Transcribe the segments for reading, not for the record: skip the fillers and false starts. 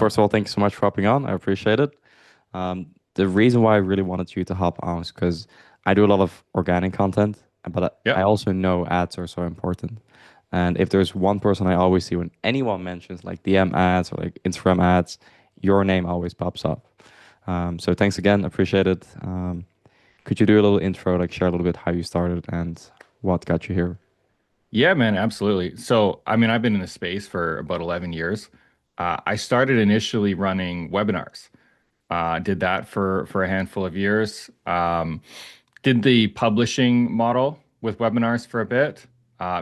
first of all, thank you so much for hopping on. I appreciate it. The reason why I really wanted you to hop on is because I do a lot of organic content, but I Yeah. also know ads are so important. And if there's one person I always see when anyone mentions like DM ads or like Instagram ads, your name always pops up. So thanks again, appreciate it. Could you do a little intro, like share a little bit how you started and what got you here? Yeah, man, absolutely. So, I mean, I've been in the space for about 11 years. I started initially running webinars. Did that for a handful of years. Did the publishing model with webinars for a bit.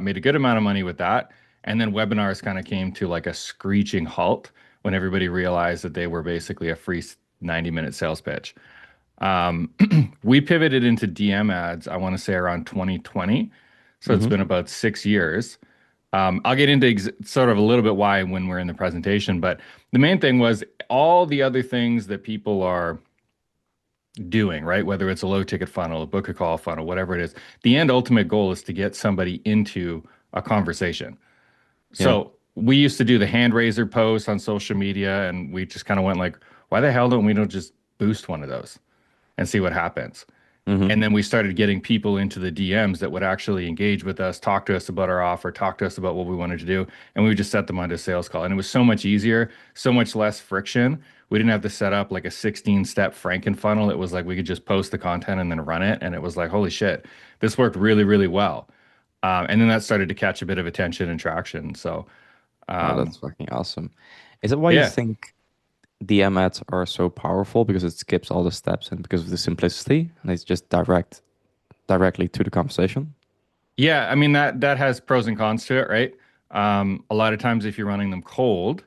Made a good amount of money with that. And then webinars kind of came to like a screeching halt when everybody realized that they were basically a free 90-minute sales pitch. Um, we pivoted into DM ads, I want to say around 2020. So it's Mm-hmm. been about 6 years. I'll get into sort of a little bit why when we're in the presentation, but the main thing was all the other things that people are doing, right? Whether it's a low ticket funnel, a book a call funnel, whatever it is, the end ultimate goal is to get somebody into a conversation. Yeah. So we used to do the hand raiser posts on social media, and we just kind of went like, why the hell don't we don't just boost one of those and see what happens? Mm-hmm. And then we started getting people into the DMs that would actually engage with us, talk to us about our offer, talk to us about what we wanted to do. And we would just set them onto a sales call. And it was so much easier, so much less friction. We didn't have to set up like a 16-step Franken funnel. It was like we could just post the content and then run it. And it was like, holy shit, this worked really, really well. And then that started to catch a bit of attention and traction. So, Oh, um, that's fucking awesome. Is it why you yeah. think DM ads are so powerful because it skips all the steps and because of the simplicity and it's just directly to the conversation? Yeah, I mean that has pros and cons to it, right? A lot of times if you're running them cold,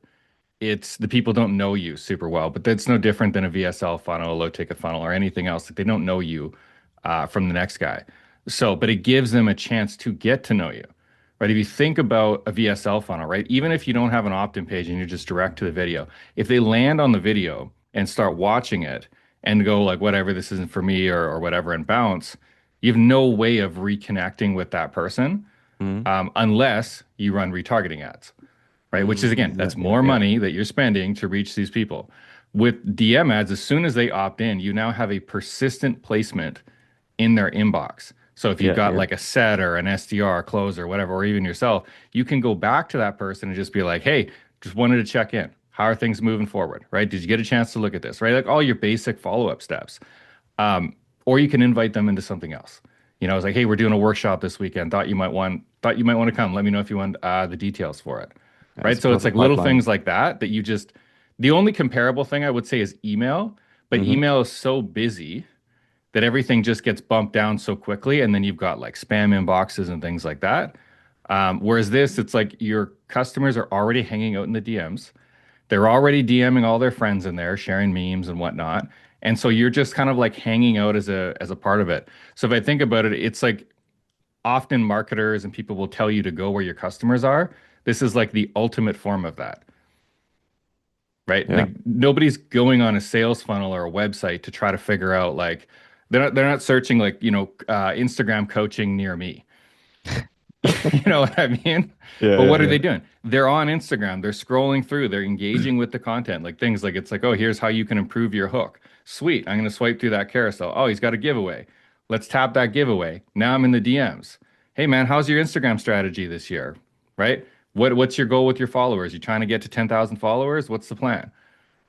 it's the people don't know you super well, but that's no different than a VSL funnel, a low ticket funnel, or anything else. Like they don't know you from the next guy. So, but it gives them a chance to get to know you, right? If you think about a VSL funnel, right? Even if you don't have an opt-in page and you're just direct to the video, if they land on the video and start watching it and go like, whatever, this isn't for me or whatever, and bounce, you have no way of reconnecting with that person Mm-hmm. unless you run retargeting ads, right? Which is again, Mm, yeah, that's yeah, more yeah, money that you're spending to reach these people. With DM ads, as soon as they opt in, you now have a persistent placement in their inbox. So if you've yeah, got yeah. like a set or an SDR, closer, whatever, or even yourself, you can go back to that person and just be like, hey, just wanted to check in. How are things moving forward, right? Did you get a chance to look at this, right? Like all your basic follow-up steps. Um, or you can invite them into something else. You know, it's like, hey, we're doing a workshop this weekend. Thought you might want to come. Let me know if you want the details for it. Yeah, it's Right. a So it's like perfect little pipeline. things like that that you just the only comparable thing I would say is email, but Mm-hmm. email is so busy that everything just gets bumped down so quickly, and then you've got like spam inboxes and things like that. Whereas this, it's like your customers are already hanging out in the DMs. They're already DMing all their friends in there, sharing memes and whatnot. And so you're just kind of like hanging out as a part of it. So if I think about it, it's like often marketers and people will tell you to go where your customers are. This is like the ultimate form of that, right? Yeah. Like nobody's going on a sales funnel or a website to try to figure out like they're not searching like, Instagram coaching near me. You know what I mean? Yeah, But yeah, what are yeah. they doing? They're on Instagram. They're scrolling through. They're engaging with the content. Like things like it's like, oh, here's how you can improve your hook. Sweet. I'm going to swipe through that carousel. Oh, he's got a giveaway. Let's tap that giveaway. Now I'm in the DMs. Hey man, how's your Instagram strategy this year? Right? What's your goal with your followers? You trying to get to 10,000 followers? What's the plan?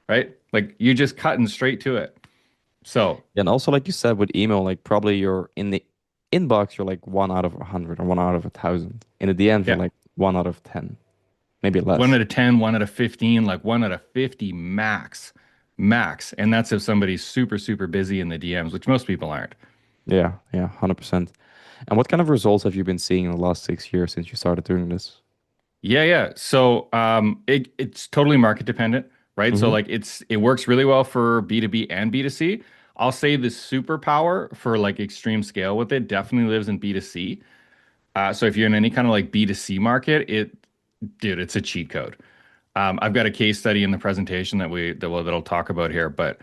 Right? Like you're just cutting straight to it. So, And also, like you said, with email, like probably you're in the inbox, you're like 1 out of 100 or 1 out of 1,000. In the DMs, you're yeah. like 1 out of 10, maybe One less. out of 10, 1 out of 15, like 1 out of 50 max. Max. And that's if somebody's super, super busy in the DMs, which most people aren't. Yeah, yeah, 100%. And what kind of results have you been seeing in the last 6 years since you started doing this? Yeah, yeah. So it's totally market dependent, right? So Mm-hmm. like it works really well for B2B and B2C. I'll say the superpower for like extreme scale with it definitely lives in B2C. So if you're in any kind of like B2C market, dude, it's a cheat code. I've got a case study in the presentation that'll talk about here, but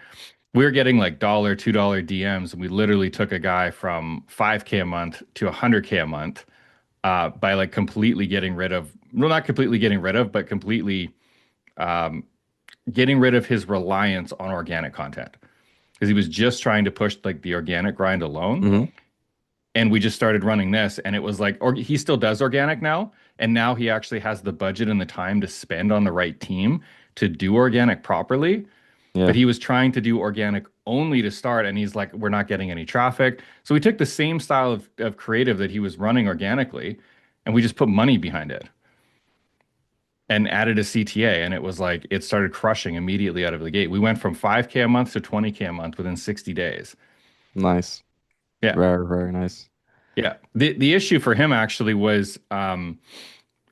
we were getting like $2 DMs, and we literally took a guy from 5K a month to 100K a month by like completely getting rid of, well, not completely getting rid of, but completely getting rid of his reliance on organic content because he was just trying to push like the organic grind alone. Hmm. And we just started running this, and it was like, or he still does organic now, and now he actually has the budget and the time to spend on the right team to do organic properly. Yeah, But he was trying to do organic only to start, and he's like, we're not getting any traffic. So we took the same style of creative that he was running organically, and we just put money behind it and added a CTA, and it was like it started crushing immediately out of the gate. We went from 5K a month to 20K a month within 60 days. nice. Yeah. Very, very nice. Yeah. The issue for him actually was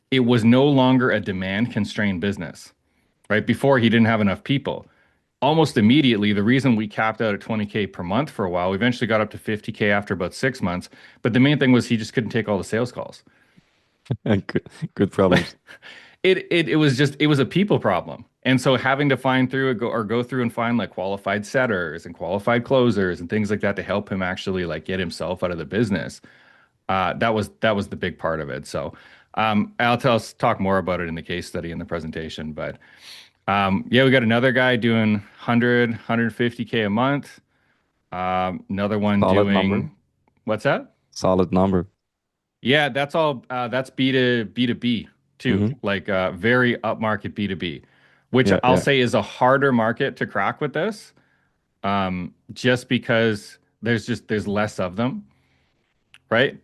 it was no longer a demand constrained business, right? Before he didn't have enough people. Almost immediately, the reason we capped out at 20K per month for a while, we eventually got up to 50K after about 6 months. But the main thing was he just couldn't take all the sales calls. Good, good problems. It was just it was a people problem. And so having to find through go through and find like qualified setters and qualified closers and things like that to help him actually like get himself out of the business. That was the big part of it. So I'll talk more about it in the case study in the presentation. But yeah, we got another guy doing 100, 150K a month. Another one Solid number. doing what's that? Solid number. Yeah, that's all. That's B to B too, Hmm. like very upmarket B2B, which Yeah, I'll yeah. say is a harder market to crack with this, just because there's less of them, right?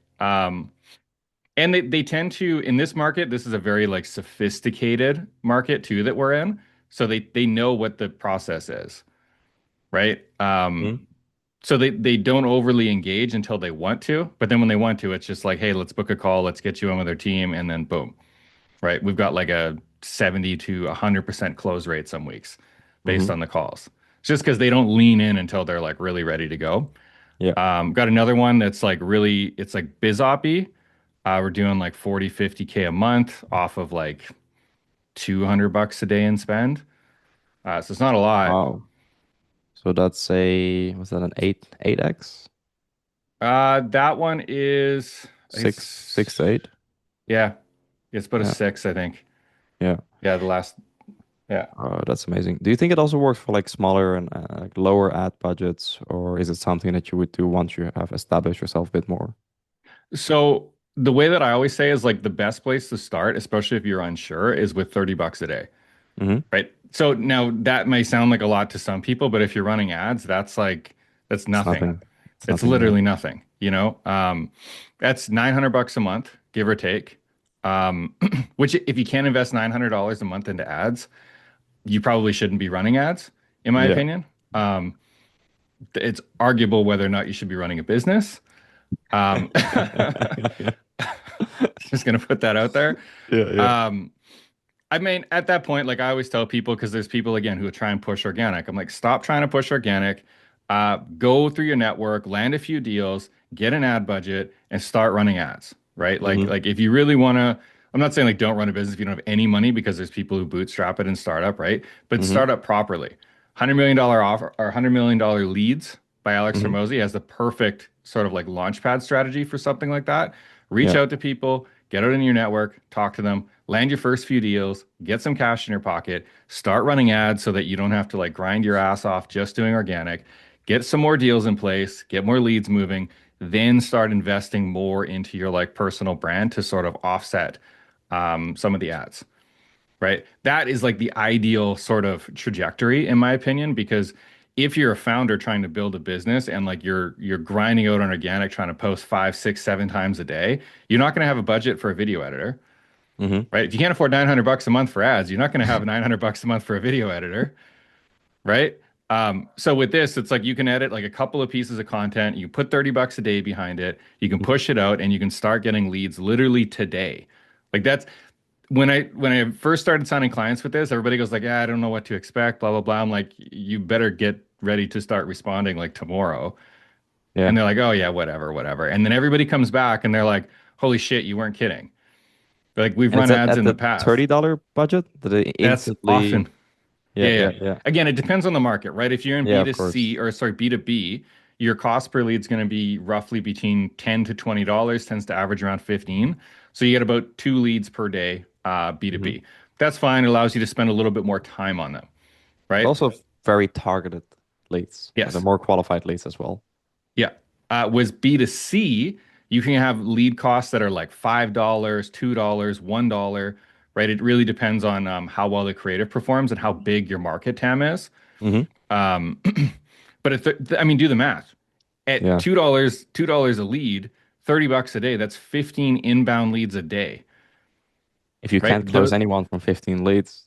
And they tend to in this market, this is a very like sophisticated market too that we're in, so they know what the process is, right? Mhm. So they don't overly engage until they want to, but then when they want to, it's just like, hey, let's book a call, let's get you in with our team, and then boom, right? We've got like a 70 to 100% close rate some weeks based Hmm. on the calls. It's just because they don't lean in until they're like really ready to go. Yeah. Got another one that's like really, it's like BizOppy. We're doing like 40, 50K a month off of like 200 bucks a day in spend. So it's not a lot. Wow. So that's was that an 8x? That one is, Six it's, to eight? yeah, it's about a Yeah. six, I think. Yeah. Yeah, the last, yeah. Oh, that's amazing. Do you think it also works for like smaller and like lower ad budgets, or is it something that you would do once you have established yourself a bit more? So the way that I always say is like the best place to start, especially if you're unsure, is with 30 bucks a day, Hmm. right? So now that may sound like a lot to some people, but if you're running ads, that's It's nothing. nothing. It's It's nothing. Yeah. literally nothing, you know? That's 900 bucks a month, give or take. Which if you can't invest $900 a month into ads, you probably shouldn't be running ads, in my Yeah. opinion. It's arguable whether or not you should be running a business. Um, just gonna put that out there. Yeah, yeah. Um, I mean, at that point, like I always tell people, because there's people again who try and push organic. I'm like, stop trying to push organic. Go through your network, land a few deals, get an ad budget, and start running ads. Right? Hmm. Like if you really want to, I'm not saying like don't run a business if you don't have any money, because there's people who bootstrap it and start up, right? But Hmm. start up properly. $100 million offer or $100 million leads by Alex Hmm. Hormozy has the perfect sort of like launchpad strategy for something like that. Reach Yeah. out to people, get out in your network, talk to them, land your first few deals, get some cash in your pocket, start running ads so that you don't have to like grind your ass off just doing organic, get some more deals in place, get more leads moving, then start investing more into your like personal brand to sort of offset some of the ads, right? That is like the ideal sort of trajectory, in my opinion, because if you're a founder trying to build a business and like you're grinding out on organic, trying to post five, six, seven times a day, you're not going to have a budget for a video editor, Hmm. right? If you can't afford 900 bucks a month for ads, you're not going to have 900 bucks a month for a video editor, right? So with this, it's like you can edit like a couple of pieces of content, you put 30 bucks a day behind it, you can push it out and you can start getting leads literally today. Like that's when I first started signing clients with this, everybody goes like, "Yeah, I don't know what to expect, blah blah blah." I'm like, "You better get ready to start responding like tomorrow." Yeah. And they're like, "Oh yeah, whatever, whatever." And then everybody comes back and they're like, "Holy shit, you weren't kidding." Like we've And it's run ads at in the the past. $30 budget that they That's instantly. often. Yeah, Yeah, yeah, yeah. yeah. Again, it depends on the market, right? If you're in Yeah, of B2C course. or sorry, B2B, your cost per lead is going to be roughly between 10 to $20, tends to average around 15. So you get about two leads per day, Hmm. B2B. That's fine. It allows you to spend a little bit more time on them. But right? also very targeted leads. So they're Yes. more qualified leads as well. Yeah. Was B2C, you can have lead costs that are like $5, $2, $1, right? It really depends on how well the creative performs and how big your market TAM is. Hmm. Um, but I mean, do the math. At Yeah. $2 a lead, $30 a day, that's 15 inbound leads a day, If you right? can't close anyone from 15 leads,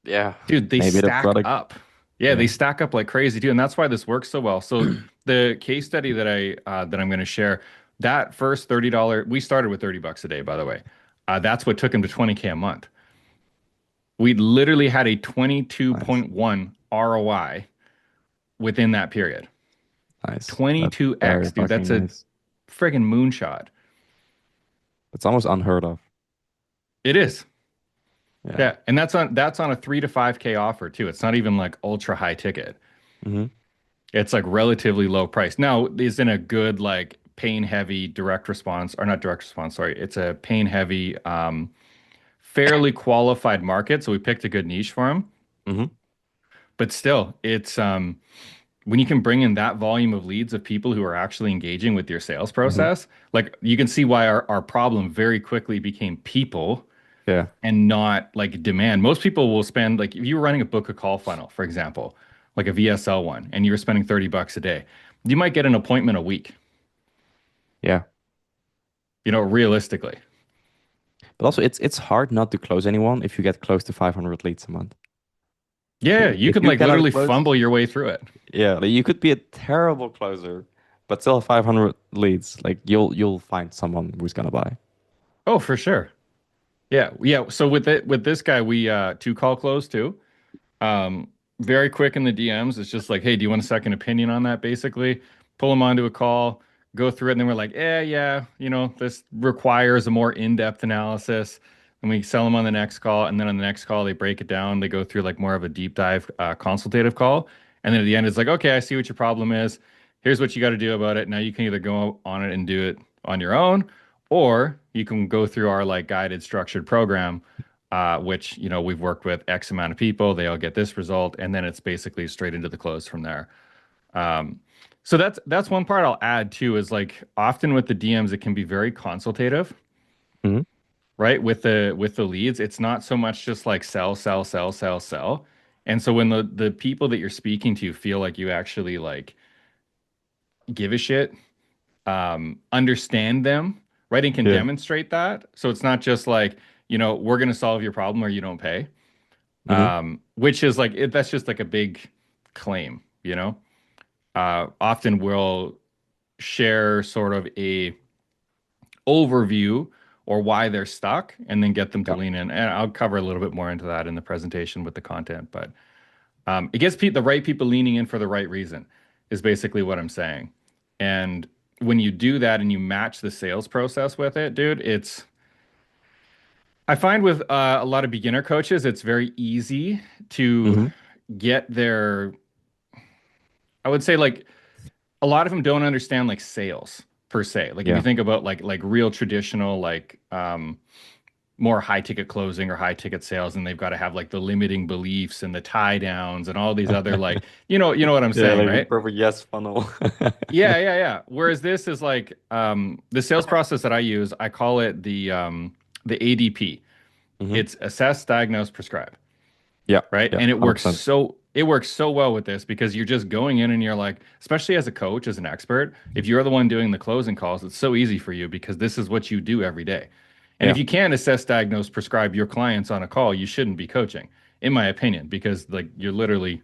yeah, Dude, they maybe the stack product. up. Yeah, Yeah. they stack up like crazy too, and that's why this works so well. So the case study that I'm going to share, that first $30, we started with $30 a day, by the way. That's what took him to 20K a month. We literally had a Nice. 22.1 ROI within that period. Nice. That's very 22x, dude. fucking That's a nice. friggin' moonshot. It's almost unheard of. It is. Yeah. Yeah, and that's on a 3 to 5K offer too. It's not even like ultra high ticket. Hmm. It's like relatively low price. Now, is in a good like pain heavy direct response or not direct response, sorry. It's a pain heavy fairly qualified market, so we picked a good niche for him. Hmm. But still, it's when you can bring in that volume of leads of people who are actually engaging with your sales Hmm. process, like you can see why our problem very quickly became people Yeah. and not like demand. Most people will spend like if you were running a book a call funnel, for example, like a VSL one, and you were spending $30 a day, you might get an appointment a week, Yeah. realistically. But also, it's hard not to close anyone if you get close to 500 leads a month. Yeah, you If could you like cannot literally close, fumble your way through it. yeah, like you could be a terrible closer, but still have 500 leads. Like you'll find someone who's gonna buy. Oh, for sure. Yeah, yeah. So with this guy, we two call close too. Very quick in the DMs. It's just like, hey, do you want a second opinion on that? Basically, pull them onto a call, go through it, and then we're like, yeah, this requires a more in-depth analysis. And we sell them on the next call, and then on the next call, they break it down. They go through like more of a deep dive consultative call, and then at the end, it's like, okay, I see what your problem is. Here's what you got to do about it. Now you can either go on it and do it on your own, or you can go through our like guided structured program which we've worked with X amount of people. They all get this result, and then it's basically straight into the close from there. Um, so that's one part I'll add too is like often with the DMs it can be very consultative, Hmm. right? With the leads, it's not so much just like sell, sell, sell, sell, sell. And so when the people that you're speaking to feel like you actually like give a shit, understand them, right, and can Yeah. demonstrate that. So it's not just like, we're going to solve your problem or you don't pay. Hmm. Which is like that's just like a big claim, Often we'll share sort of a overview or why they're stuck and then get them to Yeah. lean in. And I'll cover a little bit more into that in the presentation with the content, but it gets the right people leaning in for the right reason is basically what I'm saying. And when you do that and you match the sales process with it, dude, I find with a lot of beginner coaches, it's very easy to Hmm. get their I would say like a lot of them don't understand like sales per se. Like if you Yeah. think about like real traditional like more high ticket closing or high ticket sales, and they've got to have like the limiting beliefs and the tie downs and all these other like you know what I'm Yeah, saying, like the right? perfect yes funnel. Yeah, yeah, yeah. Whereas this is like the sales process that I use, I call it the ADP. Hmm. It's assess, diagnose, prescribe. Yeah. Right? Yeah. And $100%. it works so well with this because you're just going in and you're like, especially as a coach, as an expert, if you're the one doing the closing calls, it's so easy for you because this is what you do every day. And if Yeah. you can't assess, diagnose, prescribe your clients on a call, you shouldn't be coaching, in my opinion, because like you're literally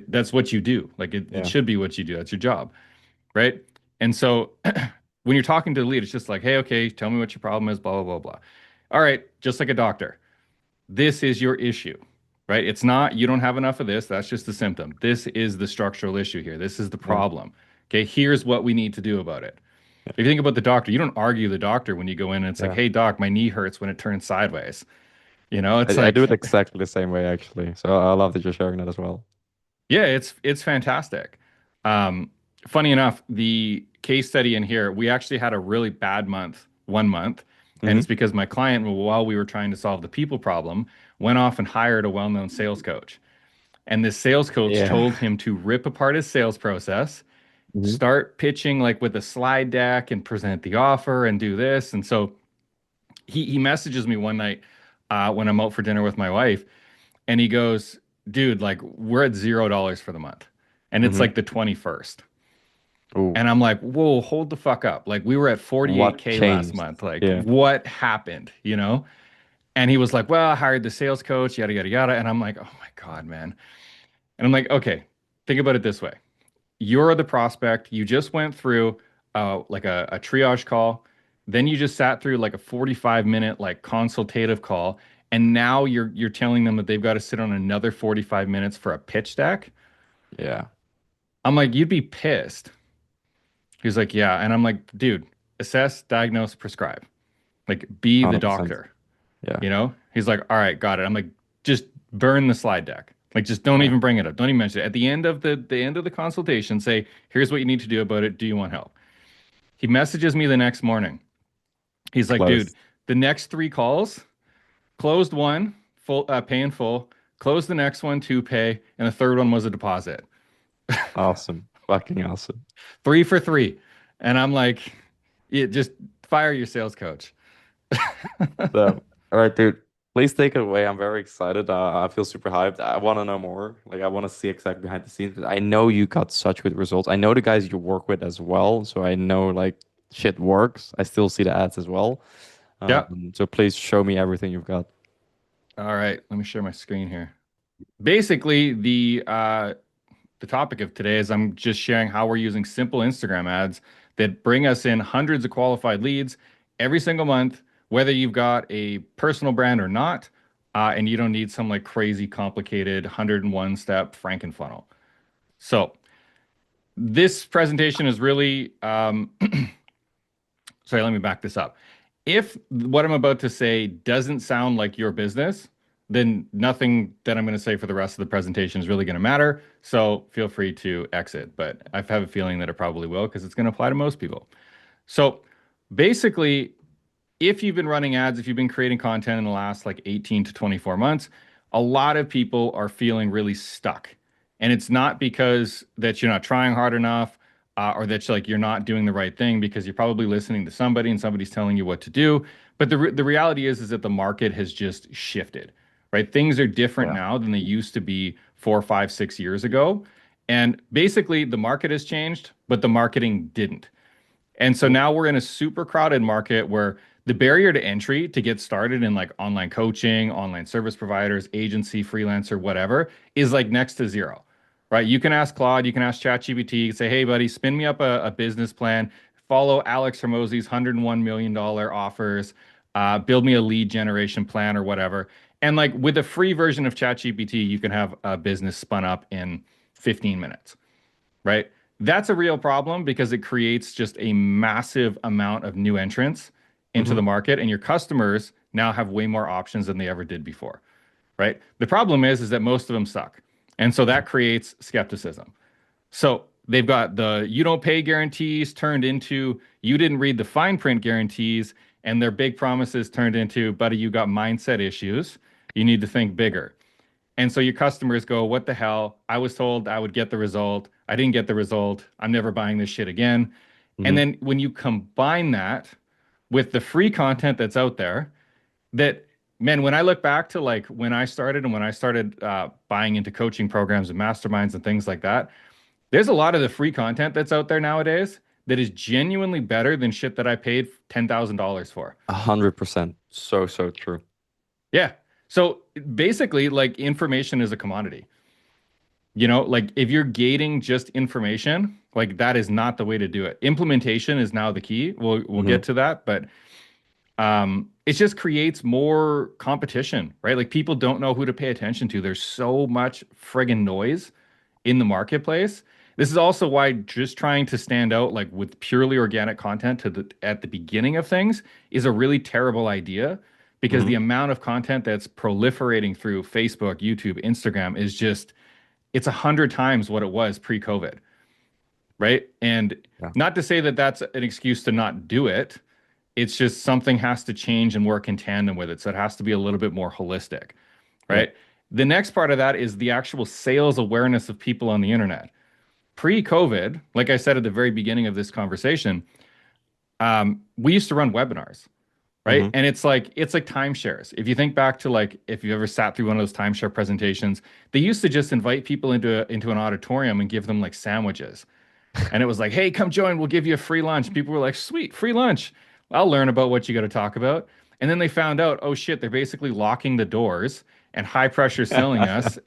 that's what you do. Like it Yeah. should be what you do. That's your job, right? And so when you're talking to the lead, it's just like, hey, okay, tell me what your problem is, blah, blah, blah, blah. All right, just like a doctor. This is your issue, right? It's not, you don't have enough of this. That's just a symptom. This is the structural issue here. This is the Yeah. problem. Okay, here's what we need to do about it. If you think about the doctor, you don't argue the doctor when you go in and it's like, Yeah. hey, doc, my knee hurts when it turns sideways. It's I do like, it exactly the same way actually. So I love that you're sharing that as well. yeah, it's fantastic. Um, Funny enough, the case study in here, we actually had a really bad month, 1 month, and it's Hmm. because my client, while we were trying to solve the people problem, went off and hired a well-known sales coach. And this sales coach Yeah. told him to rip apart his sales process, Hmm. start pitching like with a slide deck and present the offer and do this. And so he messages me one night when I'm out for dinner with my wife, and he goes, "Dude, like we're at $0 for the month, and it's Hmm. like the 21st." Oh, And I'm like, "Whoa, hold the fuck up! Like we were at what 48K last changed? month. Like Yeah. what happened? You know?" And he was like, "Well, I hired the sales coach, yada yada yada." And I'm like, "Oh my God, man." And I'm like, "Okay, think about it this way. You're the prospect. You just went through like a triage call. Then you just sat through like a 45-minute like consultative call. And now you're telling them that they've got to sit on another 45 minutes for a pitch deck." Yeah. I'm like, "You'd be pissed." He's like, "Yeah." And I'm like, "Dude, assess, diagnose, prescribe. Like be the 100%. doctor." Yeah. You know? He's like, "All right, got it." I'm like, "Just burn the slide deck. Like just don't Yeah. even bring it up. Don't even mention it. At the end of the end of the consultation, say, here's what you need to do about it. Do you want help?" He messages me the next morning. He's like, "Dude, Close. the next three calls, closed one, full pay in full, closed the next one to pay, and the third one was a deposit. Awesome. Fucking awesome. Three for three." And I'm like, "Yeah, just fire your sales coach." So, all right, dude. Please take it away. I'm very excited. I feel super hyped. I want to know more. Like, I want to see exactly behind the scenes. 'Cause I know you got such good results. I know the guys you work with as well. So I know like shit works. I still see the ads as well. Yeah. So please show me everything you've got. All right. Let me share my screen here. Basically, the topic of today is I'm just sharing how we're using simple Instagram ads that bring us in hundreds of qualified leads every single month, whether you've got a personal brand or not, and you don't need some like crazy complicated 101 step Frankenfunnel. So this presentation is really, sorry, let me back this up. If what I'm about to say doesn't sound like your business, then nothing that I'm going to say for the rest of the presentation is really going to matter. So feel free to exit, but I have a feeling that it probably will because it's going to apply to most people. So basically, if you've been running ads, if you've been creating content in the last like 18 to 24 months, a lot of people are feeling really stuck. And it's not because that you're not trying hard enough or that you're not doing the right thing because you're probably listening to somebody and somebody's telling you what to do. But the reality is that the market has just shifted, right? Things are different Yeah. now than they used to be 4, 5, 6 years ago. And basically, the market has changed, but the marketing didn't. And so Mhm. now we're in a super crowded market where the barrier to entry to get started in like online coaching, online service providers, agency, freelancer, whatever, is like next to zero, right? You can ask Claude, you can ask ChatGPT, say, "Hey, buddy, spin me up a business plan, follow Alex Hormozy's $101 million offers, build me a lead generation plan or whatever." And like with a free version of ChatGPT, you can have a business spun up in 15 minutes, right? That's a real problem because it creates just a massive amount of new entrants into Mhm. the market, and your customers now have way more options than they ever did before, right? The problem is that most of them suck. And so that creates skepticism. So they've got the "you don't pay" guarantees turned into "you didn't read the fine print" guarantees, and their big promises turned into "buddy, you got mindset issues. You need to think bigger." And so your customers go, "What the hell? I was told I would get the result. I didn't get the result. I'm never buying this shit again." And Mhm. then when you combine that with the free content that's out there, that, man, when I look back to like when I started and when I started buying into coaching programs and masterminds and things like that, there's a lot of the free content that's out there nowadays that is genuinely better than shit that I paid $10,000 for. 100%. So, so true. Yeah. So basically, like information is a commodity. You know, like if you're gating just information, like that is not the way to do it. Implementation is now the key. We'll get Hmm. to that, but it just creates more competition, right? Like people don't know who to pay attention to. There's so much friggin' noise in the marketplace. This is also why just trying to stand out like with purely organic content at the beginning of things is a really terrible idea because the Hmm. amount of content that's proliferating through Facebook, YouTube, Instagram is just it's 100 times what it was pre-COVID, right? And Yeah. not to say that that's an excuse to not do it. It's just something has to change and work in tandem with it. So it has to be a little bit more holistic, Yeah. right? The next part of that is the actual sales awareness of people on the internet. Pre-COVID, like I said at the very beginning of this conversation, we used to run webinars, right? Mm-hmm. And it's like timeshares. If you think back to like if you ever sat through one of those timeshare presentations, they used to just invite people into an auditorium and give them like sandwiches. And it was like, hey, come join, we'll give you a free lunch. People were like, sweet, free lunch. I'll learn about what you got to talk about. And then they found out, oh shit, they're basically locking the doors and high pressure selling us.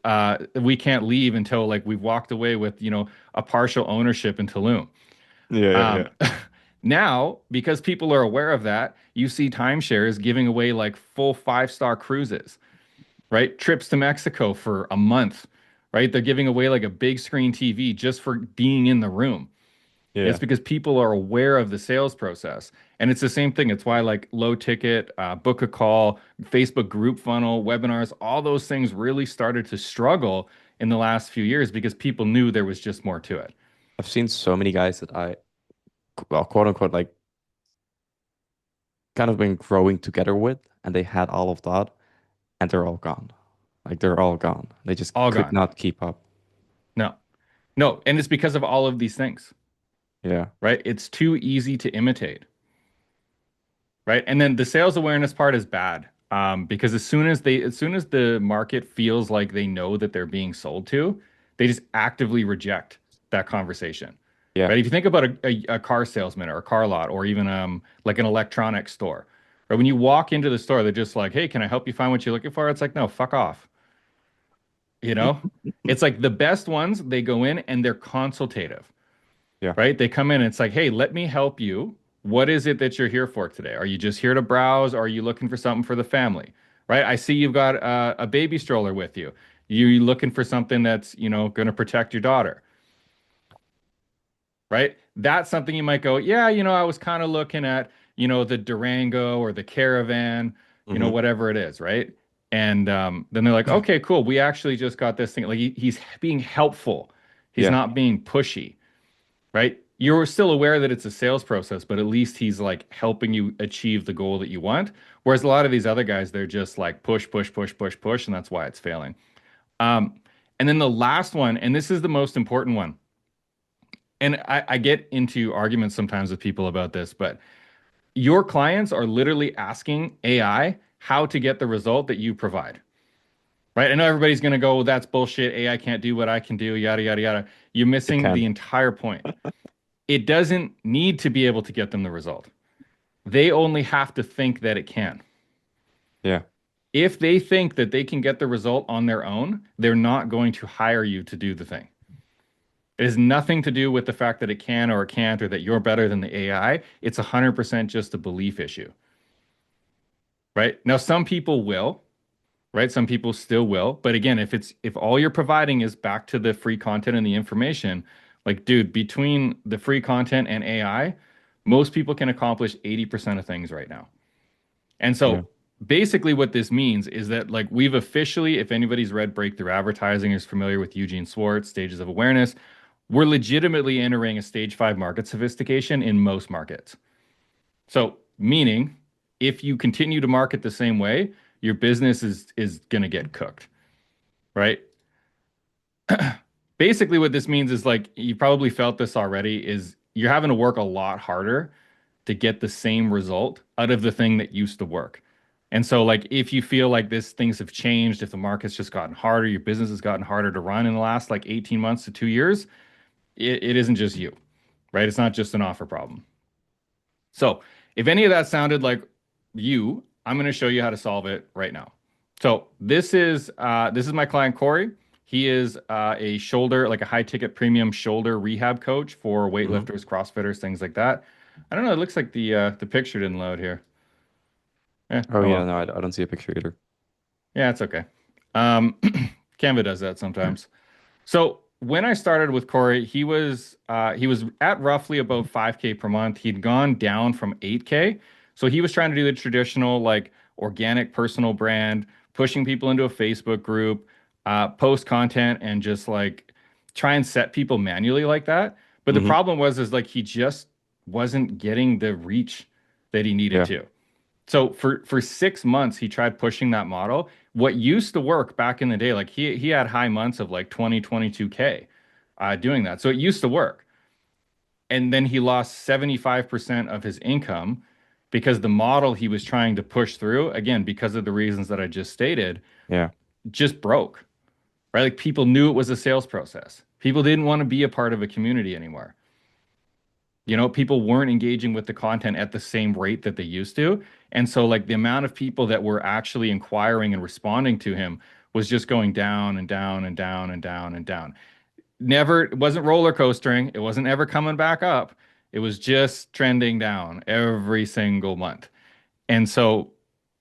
We can't leave until like we've walked away with, a partial ownership in Tulum. Yeah, yeah, Um, yeah. Now, because people are aware of that, you see timeshares giving away like full 5-star cruises, right? Trips to Mexico for a month, right? They're giving away like a big screen TV just for being in the room. It's Yeah. because people are aware of the sales process. And it's the same thing. It's why like low ticket, book a call, Facebook group funnel, webinars, all those things really started to struggle in the last few years because people knew there was just more to it. I've seen so many guys that well, quote unquote, like kind of been growing together with, and they had all of that, and they're all gone. Like they're all gone. They just All could gone. not keep up. No, no. And it's because of all of these things, Yeah. right? It's too easy to imitate, right? And then the sales awareness part is bad. Because as soon as the market feels like they know that they're being sold to, they just actively reject that conversation, Yeah. right? If you think about a car salesman or a car lot or even like an electronics store, right? When you walk into the store, they're just like, "Hey, can I help you find what you're looking for?" It's like, "No, fuck off." You know? It's like the best ones, they go in and they're consultative, Yeah. right? They come in and it's like, hey, let me help you. What is it that you're here for today? Are you just here to browse? Or are you looking for something for the family? Right? I see you've got a baby stroller with you. You looking for something that's, going to protect your daughter, right? That's something you might go, yeah, I was kind of looking at, the Durango or the Caravan, Hmm. whatever it is, right? And then they're like, okay, cool. We actually just got this thing. Like he's being helpful. He's Yeah. not being pushy, right? You're still aware that it's a sales process, but at least he's like helping you achieve the goal that you want. Whereas a lot of these other guys, they're just like push, push, push, push, push, and that's why it's failing. Um, and then the last one, and this is the most important one, and I get into arguments sometimes with people about this, but your clients are literally asking AI how to get the result that you provide. Right? I know everybody's going to go, well, that's bullshit. AI can't do what I can do, yada, yada, yada. You're It missing the can. entire point. It doesn't need to be able to get them the result. They only have to think that it can. Yeah. If they think that they can get the result on their own, they're not going to hire you to do the thing. It has nothing to do with the fact that it can or it can't or that you're better than the AI. It's 100% just a belief issue, right? Now, some people will, right? Some people still will. But again, if all you're providing is back to the free content and the information, like dude, between the free content and AI, most people can accomplish 80% of things right now. And Yeah. so basically what this means is that like we've officially, if anybody's read Breakthrough Advertising, is familiar with Eugene Swartz, Stages of Awareness, we're legitimately entering a stage 5 market sophistication in most markets. So, meaning if you continue to market the same way, your business is going to get cooked, right? Basically what this means is like you probably felt this already is you're having to work a lot harder to get the same result out of the thing that used to work. And so like if you feel like this things have changed, if the market's just gotten harder, your business has gotten harder to run in the last like 18 months to 2 years, it isn't just you, right? It's not just an offer problem. So if any of that sounded like you, I'm going to show you how to solve it right now. So this is my client Corey. He is a shoulder, like a high ticket premium shoulder rehab coach for Hmm. weightlifters, CrossFitters, things like that. I don't know. It looks like the picture didn't load here. Oh Oh yeah, well. no, I don't see a picture either. Yeah, it's okay. Um, Canva does that sometimes. So when I started with Corey, he was at roughly about 5K per month. He'd gone down from 8K. So he was trying to do the traditional like organic personal brand, pushing people into a Facebook group, post content and just like try and set people manually like that. But the Hmm. problem was is like he just wasn't getting the reach that he needed Yeah. to. So for 6 months he tried pushing that model what used to work back in the day, like he had high months of like 20, 22K doing that. So it used to work. And then he lost 75% of his income because the model he was trying to push through, again, because of the reasons that I just stated, Yeah. just broke, right? Like people knew it was a sales process. People didn't want to be a part of a community anymore. People weren't engaging with the content at the same rate that they used to. And so, like, the amount of people that were actually inquiring and responding to him was just going down and down and down and down and down. Never, it wasn't roller coastering. It wasn't ever coming back up. It was just trending down every single month. And so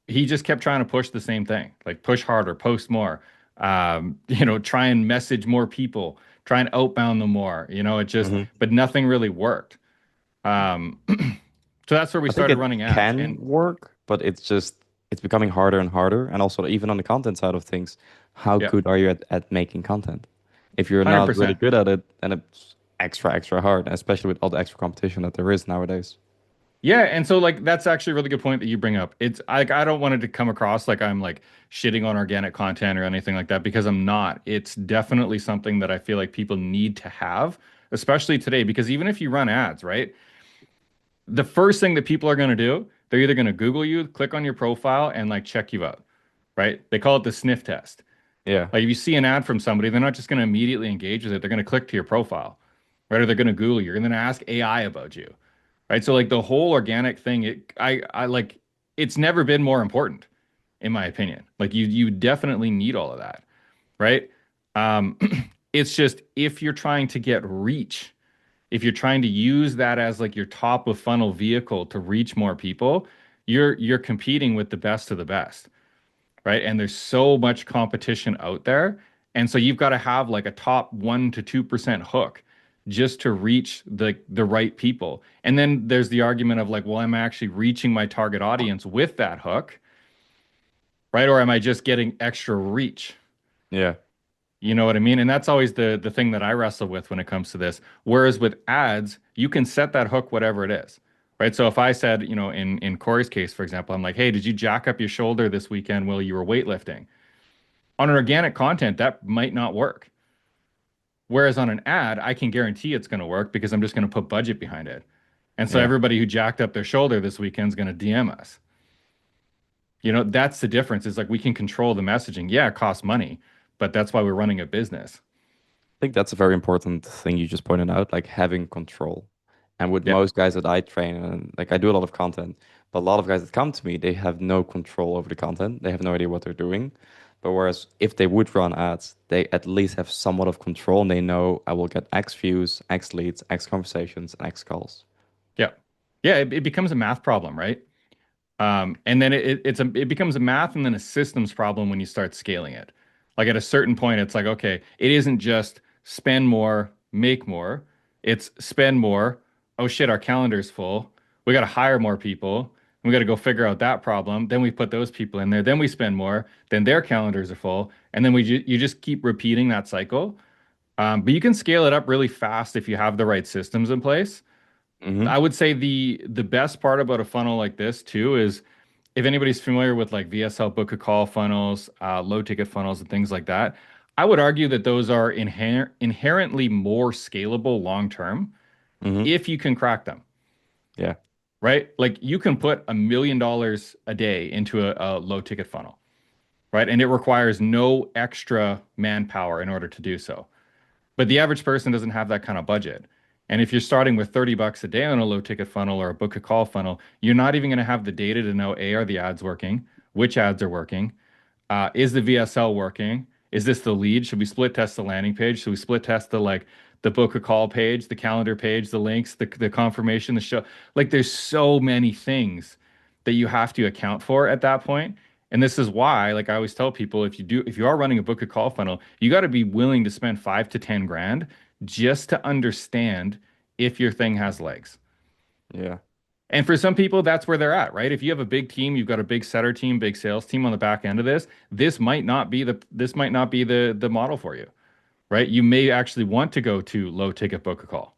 he just kept trying to push the same thing, like push harder, post more, try and message more people, try and outbound them more. It just, Hmm. but nothing really worked. Um, so that's where we I think started it running ads. can And work, but it's becoming harder and harder. And also, even on the content side of things, how yeah, good are you at making content? If you're not really 100%. good at it, then it's extra hard, especially with all the extra competition that there is nowadays. Yeah, and so like that's actually a really good point that you bring up. It's like I don't want it to come across like I'm like shitting on organic content or anything like that because I'm not. It's definitely something that I feel like people need to have, especially today, because even if you run ads, right? The first thing that people are going to do, they're either going to Google you, click on your profile, and like check you out, right? They call it the sniff test. Yeah. Like if you see an ad from somebody, they're not just going to immediately engage with it. They're going to click to your profile, right? Or they're going to Google you. You're going to ask AI about you, right? So like the whole organic thing, I like it's never been more important, in my opinion. Like you definitely need all of that, right? Um, it's just if you're trying to get reach, if you're trying to use that as like your top of funnel vehicle to reach more people, you're competing with the best of the best, right? And there's so much competition out there. And so you've got to have like a top 1 to 2% hook just to reach the right people. And then there's the argument of like, well, am I actually reaching my target audience with that hook, right? Or am I just getting extra reach? Yeah. You know what I mean? And that's always the thing that I wrestle with when it comes to this. Whereas with ads, you can set that hook whatever it is. Right. So if I said, in Corey's case, for example, I'm like, hey, did you jack up your shoulder this weekend while you were weightlifting? On an organic content, that might not work. Whereas on an ad, I can guarantee it's going to work because I'm just going to put budget behind it. And so Yeah. everybody who jacked up their shoulder this weekend is going to DM us. That's the difference. Is like we can control the messaging. Yeah, it costs money, but that's why we're running a business. I think that's a very important thing you just pointed out, like having control. And with Yeah. most guys that I train, and like I do a lot of content, but a lot of guys that come to me, they have no control over the content. They have no idea what they're doing. But whereas if they would run ads, they at least have somewhat of control and they know I will get X views, X leads, X conversations, and X calls. Yeah. Yeah, it becomes a math problem, right? And then it becomes a math and then a systems problem when you start scaling it. Like at a certain point, it's like, okay, it isn't just spend more, make more. It's spend more. Oh shit, our calendar's full. We got to hire more people. We got to go figure out that problem. Then we put those people in there. Then we spend more. Then their calendars are full. And then you just keep repeating that cycle. But you can scale it up really fast if you have the right systems in place. Hmm. I would say the best part about a funnel like this too is if anybody's familiar with like VSL book a call funnels, low ticket funnels and things like that, I would argue that those are inherently more scalable long term Hmm. if you can crack them, Yeah. right? Like you can put $1 million a day into a low ticket funnel, right? And it requires no extra manpower in order to do so. But the average person doesn't have that kind of budget. And if you're starting with 30 bucks a day on a low ticket funnel or a book a call funnel, you're not even going to have the data to know A, are the ads working? Which ads are working? Is the VSL working? Is this the lead? Should we split test the landing page? Should we split test the book a call page, the calendar page, the links, the confirmation, the show? Like there's so many things that you have to account for at that point. And this is why, like I always tell people, if you are running a book a call funnel, you got to be willing to spend 5 to 10 grand just to understand if your thing has legs. Yeah. And for some people, that's where they're at, right? If you have a big team, you've got a big setter team, big sales team on the back end of this, this might not be the model for you, right? You may actually want to go to low ticket book a call,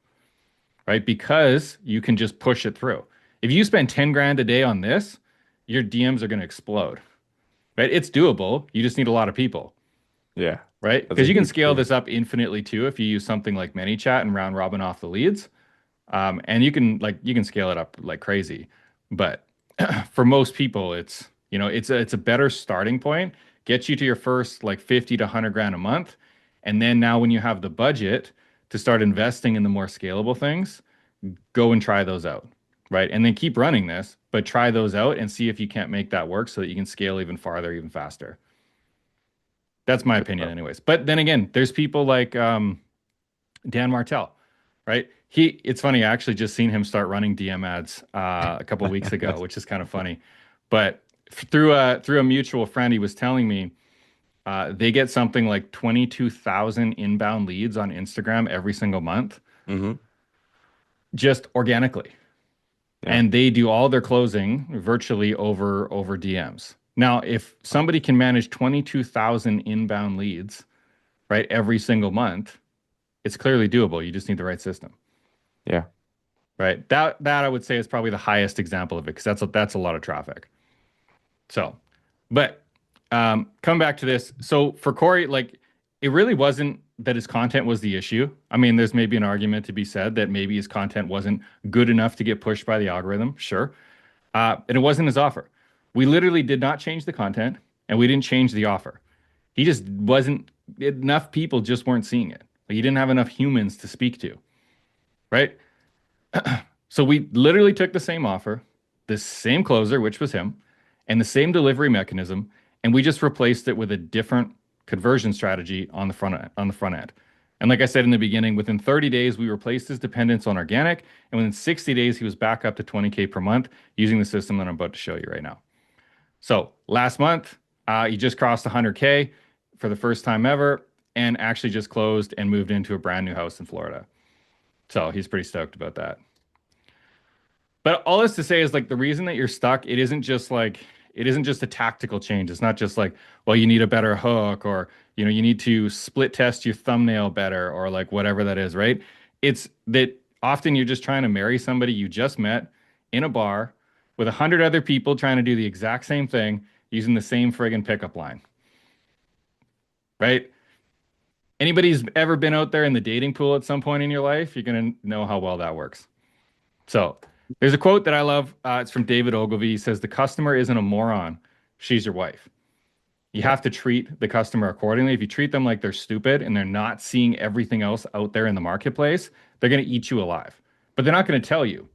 right? Because you can just push it through. If you spend 10 grand a day on this, your DMs are going to explode. right? It's doable. You just need a lot of people, Yeah. right? That's a Because you can huge scale thing. this up infinitely too if you use something like ManyChat and round robin off the leads. And you can scale it up like crazy. But for most people, it's a better starting point. Get you to your first like 50 to 100 grand a month. And then now when you have the budget to start investing in the more scalable things, go and try those out. Right. And then keep running this, but try those out and see if you can't make that work so that you can scale even farther, even faster. That's my opinion, anyways. But then again, there's people like Dan Martell, right? It's funny, I actually just seen him start running DM ads a couple of weeks ago, which is kind of funny. But through a mutual friend, he was telling me they get something like 22,000 inbound leads on Instagram every single month, Hmm. just organically. Yeah. And they do all their closing virtually over DMs. Now, if somebody can manage 22,000 inbound leads, right, every single month, it's clearly doable. You just need the right system. Yeah. Right. That I would say is probably the highest example of it because that's a lot of traffic. So, but come back to this. So for Corey, like it really wasn't that his content was the issue. I mean, there's maybe an argument to be said that maybe his content wasn't good enough to get pushed by the algorithm. Sure. And it wasn't his offer. We literally did not change the content and we didn't change the offer. He just wasn't enough people just weren't seeing it. Like he didn't have enough humans to speak to. Right. So we literally took the same offer, the same closer, which was him, and the same delivery mechanism, and we just replaced it with a different conversion strategy on the front end. And like I said in the beginning, within 30 days, we replaced his dependence on organic, and within 60 days, he was back up to 20K per month using the system that I'm about to show you right now. So last month, he just crossed 100K for the first time ever, and actually just closed and moved into a brand new house in Florida. So he's pretty stoked about that. But all this to say is like the reason that you're stuck, it isn't just a tactical change. It's not just like, well, you need a better hook or you need to split test your thumbnail better or like whatever that is, right? It's that often you're just trying to marry somebody you just met in a bar with 100 other people trying to do the exact same thing using the same friggin' pickup line, right? Anybody who's ever been out there in the dating pool at some point in your life, you're gonna know how well that works. So there's a quote that I love. It's from David Ogilvy. He says, "The customer isn't a moron. She's your wife." You Yeah. have to treat the customer accordingly. If you treat them like they're stupid and they're not seeing everything else out there in the marketplace, they're going to eat you alive. But they're not going to tell you.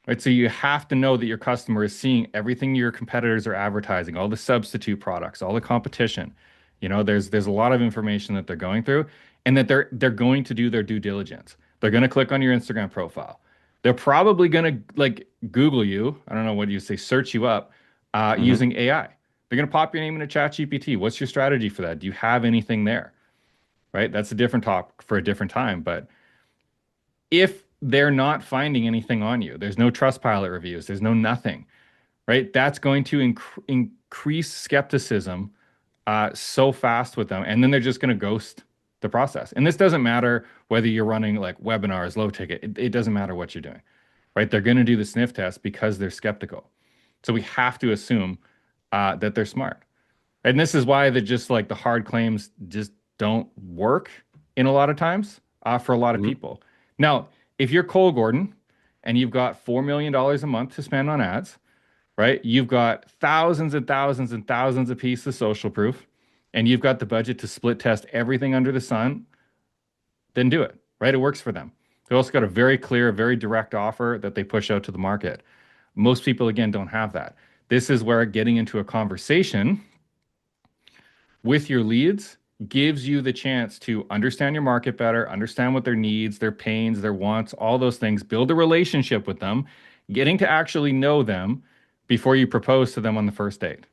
Right? So you have to know that your customer is seeing everything your competitors are advertising, all the substitute products, all the competition. There's a lot of information that they're going through and that they're going to do their due diligence. They're going to click on your Instagram profile. They're probably going to like Google you. I don't know what you say, search you up Hmm. using AI. They're going to pop your name into ChatGPT. What's your strategy for that? Do you have anything there? Right? That's a different talk for a different time. But if they're not finding anything on you, there's no Trustpilot reviews, there's no nothing, right? That's going to increase skepticism so fast with them. And then they're just going to ghost the process. And this doesn't matter whether you're running like webinars, low ticket, it doesn't matter what you're doing, right? They're going to do the sniff test because they're skeptical. So we have to assume that they're smart. And this is why just like the hard claims just don't work in a lot of times for a lot of Hmm. people. Now, if you're Cole Gordon and you've got $4 million a month to spend on ads, right? You've got thousands and thousands and thousands of pieces of social proof, and you've got the budget to split test everything under the sun, then do it, right? It works for them. They also got a very clear, very direct offer that they push out to the market. Most people, again, don't have that. This is where getting into a conversation with your leads gives you the chance to understand your market better, understand what their needs, their pains, their wants, all those things, build a relationship with them, getting to actually know them before you propose to them on the first date,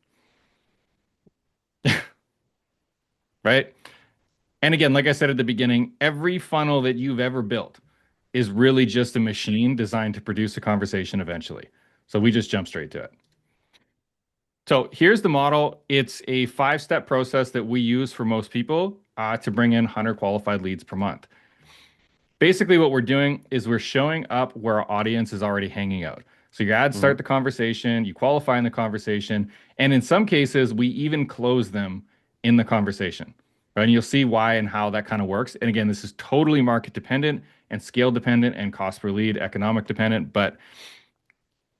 right? And again, like I said at the beginning, every funnel that you've ever built is really just a machine designed to produce a conversation eventually. So we just jump straight to it. So here's the model. It's a 5-step process that we use for most people to bring in 100 qualified leads per month. Basically, what we're doing is we're showing up where our audience is already hanging out. So your ads Hmm. start the conversation, you qualify in the conversation, and in some cases, we even close them in the conversation. Right? And you'll see why and how that kind of works. And again, this is totally market dependent and scale dependent and cost per lead, economic dependent. But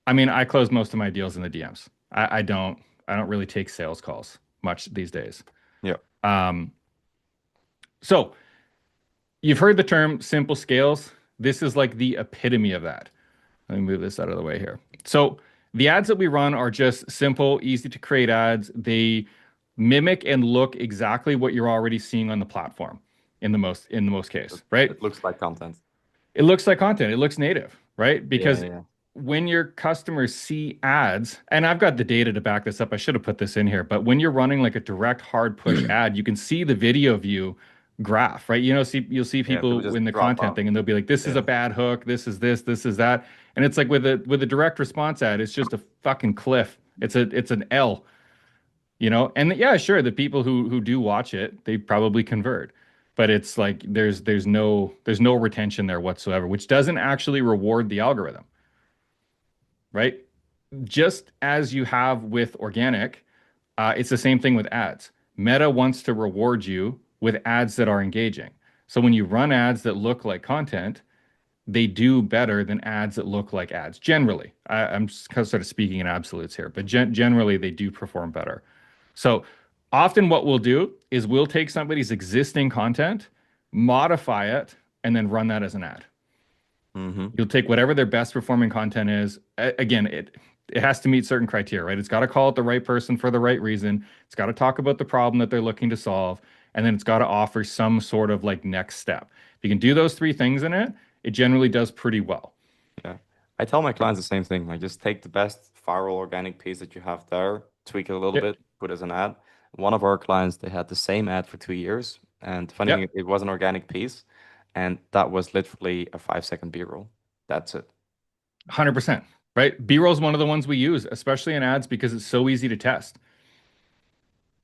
I mean, I close most of my deals in the DMs. I don't really take sales calls much these days. Yeah. Um, so you've heard the term simple scales. This is like the epitome of that. Let me move this out of the way here. So the ads that we run are just simple, easy to create ads. They mimic and look exactly what you're already seeing on the platform in the most It, case, right? it looks like content. It looks like content. It looks native, right? Yeah, Because yeah, when your customers see ads, and I've got the data to back this up, I should have put this in here, but when you're running like a direct hard push ad, you can see the video view graph, right? You'll see yeah. People people just in the drop content off. thing and they'll be like, this is a Yeah, bad hook, this is that. And it's like with a direct response ad, it's just a fucking cliff. It's an L, And yeah, sure, the people who do watch it, they probably convert. But it's like there's no retention there whatsoever, which doesn't actually reward the algorithm, right? Just as you have with organic, it's the same thing with ads. Meta wants to reward you with ads that are engaging. So when you run ads that look like content, they do better than ads that look like ads. Generally, I'm just kind of sort of speaking in absolutes here, but generally they do perform better. So often what we'll do is we'll take somebody's existing content, modify it, and then run that as an ad. Mm-hmm. You'll take whatever their best performing content is. Again, it has to meet certain criteria, right? It's got to call it the right person for the right reason. It's got to talk about the problem that they're looking to solve, and then it's got to offer some sort of like next step. If you can do those three things in it, it generally does pretty well. Yeah. I tell my clients the same thing. Like, just take the best viral organic piece that you have there, tweak it a little Yep. bit, put as an ad. One of our clients, they had the same ad for 2 years. And the funny thing, Yep. it was an organic piece. And that was literally a 5 second B-roll. That's it. 100%. Right? B-roll is one of the ones we use, especially in ads because it's so easy to test.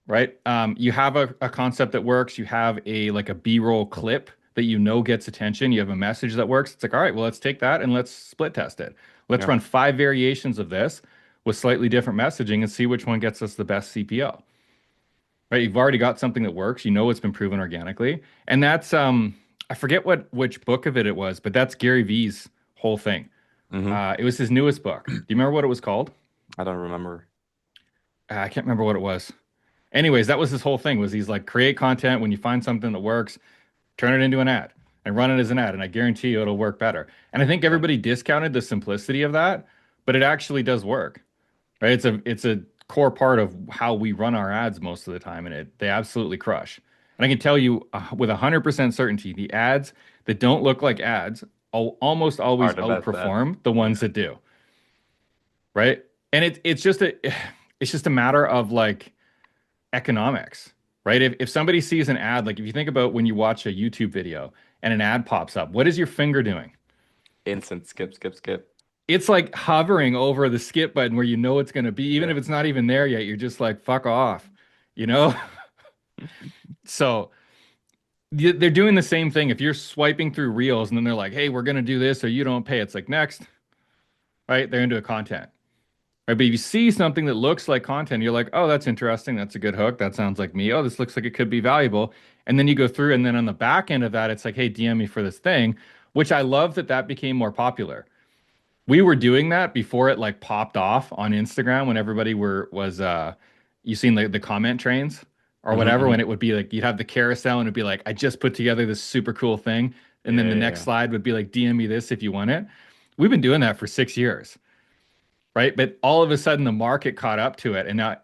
Right? You have a concept that works. You have a B-roll clip that gets attention. You have a message that works. It's like, all right, well, let's take that and let's split test it. Let's Yeah. run 5 variations of this with slightly different messaging and see which one gets us the best CPO. Right? You've already got something that works. You know it's been proven organically, and that's I forget which book of it was, but that's Gary Vee's whole thing. Mm-hmm. It was his newest book. Do you remember what it was called? I don't remember. I can't remember what it was. Anyways, that was his whole thing was he's like create content when you find something that works, turn it into an ad and run it as an ad, and I guarantee you it'll work better. And I think Yeah. everybody discounted the simplicity of that, but it actually does work. Right? It's a core part of how we run our ads most of the time, and they absolutely crush. And I can tell you with 100% certainty, the ads that don't look like ads almost always Are the best ads. outperform the ones Yeah. that do. Right? And it's just a matter of like economics, right? If somebody sees an ad, like if you think about when you watch a YouTube video and an ad pops up, what is your finger doing? Instant skip, skip, skip. It's like hovering over the skip button where you know it's going to be, even Yeah. if it's not even there yet, you're just like, fuck off, you know? So they're doing the same thing. If you're swiping through reels and then they're like, hey, we're going to do this or you don't pay, it's like, next, right? They're into a content. Right, but if you see something that looks like content, you're like, oh, that's interesting. That's a good hook. That sounds like me. Oh, this looks like it could be valuable. And then you go through, and then on the back end of that, it's like, hey, DM me for this thing, which I love that became more popular. We were doing that before it like popped off on Instagram when everybody you seen the comment trains or Mm-hmm, whatever, mm-hmm. when it would be like you'd have the carousel and it'd be like, I just put together this super cool thing. And then Yeah, the yeah, next yeah. slide would be like, DM me this if you want it. We've been doing that for 6 years, right? But all of a sudden the market caught up to it. And now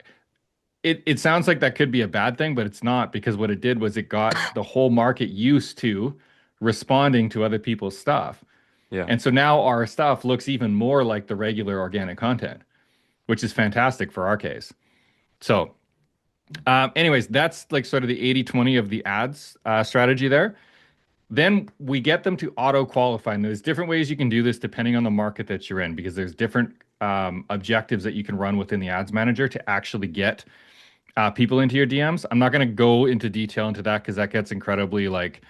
it sounds like that could be a bad thing, but it's not because what it did was it got the whole market used to responding to other people's stuff. Yeah. And so now our stuff looks even more like the regular organic content, which is fantastic for our case. So, anyways, that's like sort of the 80/20 of the ads strategy there. Then we get them to auto qualify. And there's different ways you can do this depending on the market that you're in, because there's different objectives that you can run within the ads manager to actually get people into your DMs. I'm not going to go into detail into that because that gets incredibly like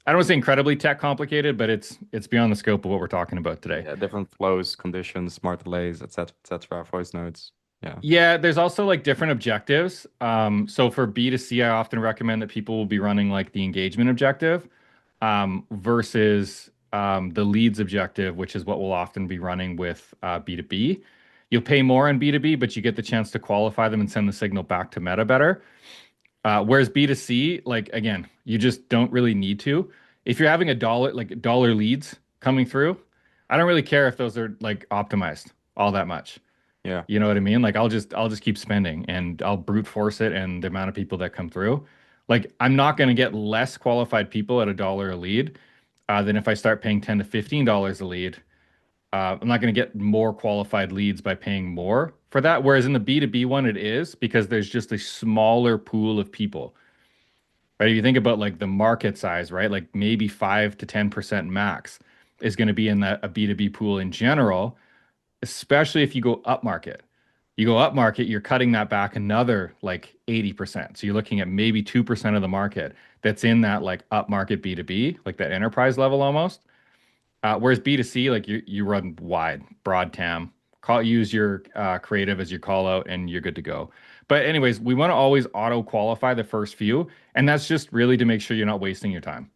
I don't want to say incredibly tech complicated, but it's beyond the scope of what we're talking about today. Yeah, different flows, conditions, smart delays, etc., etc., voice notes. Yeah. Yeah, there's also like different objectives. So for B2C, I often recommend that people will be running like the engagement objective versus the leads objective, which is what we'll often be running with B2B. You'll pay more on B2B, but you get the chance to qualify them and send the signal back to Meta better. Whereas B2C, like again, you just don't really need to. If you're having a dollar, like dollar leads coming through, I don't really care if those are like optimized all that much. Yeah. You know what I mean? Like I'll just keep spending and I'll brute force it and the amount of people that come through. Like I'm not going to get less qualified people at a dollar a lead than if I start paying 10 to $15 a lead. I'm not going to get more qualified leads by paying more for that. Whereas in the B2B one, it is because there's just a smaller pool of people, right? If you think about like the market size, right? Like maybe 5 to 10% max is going to be in that a B2B pool in general, especially if you go up market. You go up market, you're cutting that back another like 80%. So you're looking at maybe 2% of the market that's in that like up market B2B, like that enterprise level almost. Whereas B2C, like you run wide, broad TAM, use your creative as your call out, and you're good to go. But anyways, we want to always auto qualify the first few, and that's just really to make sure you're not wasting your time.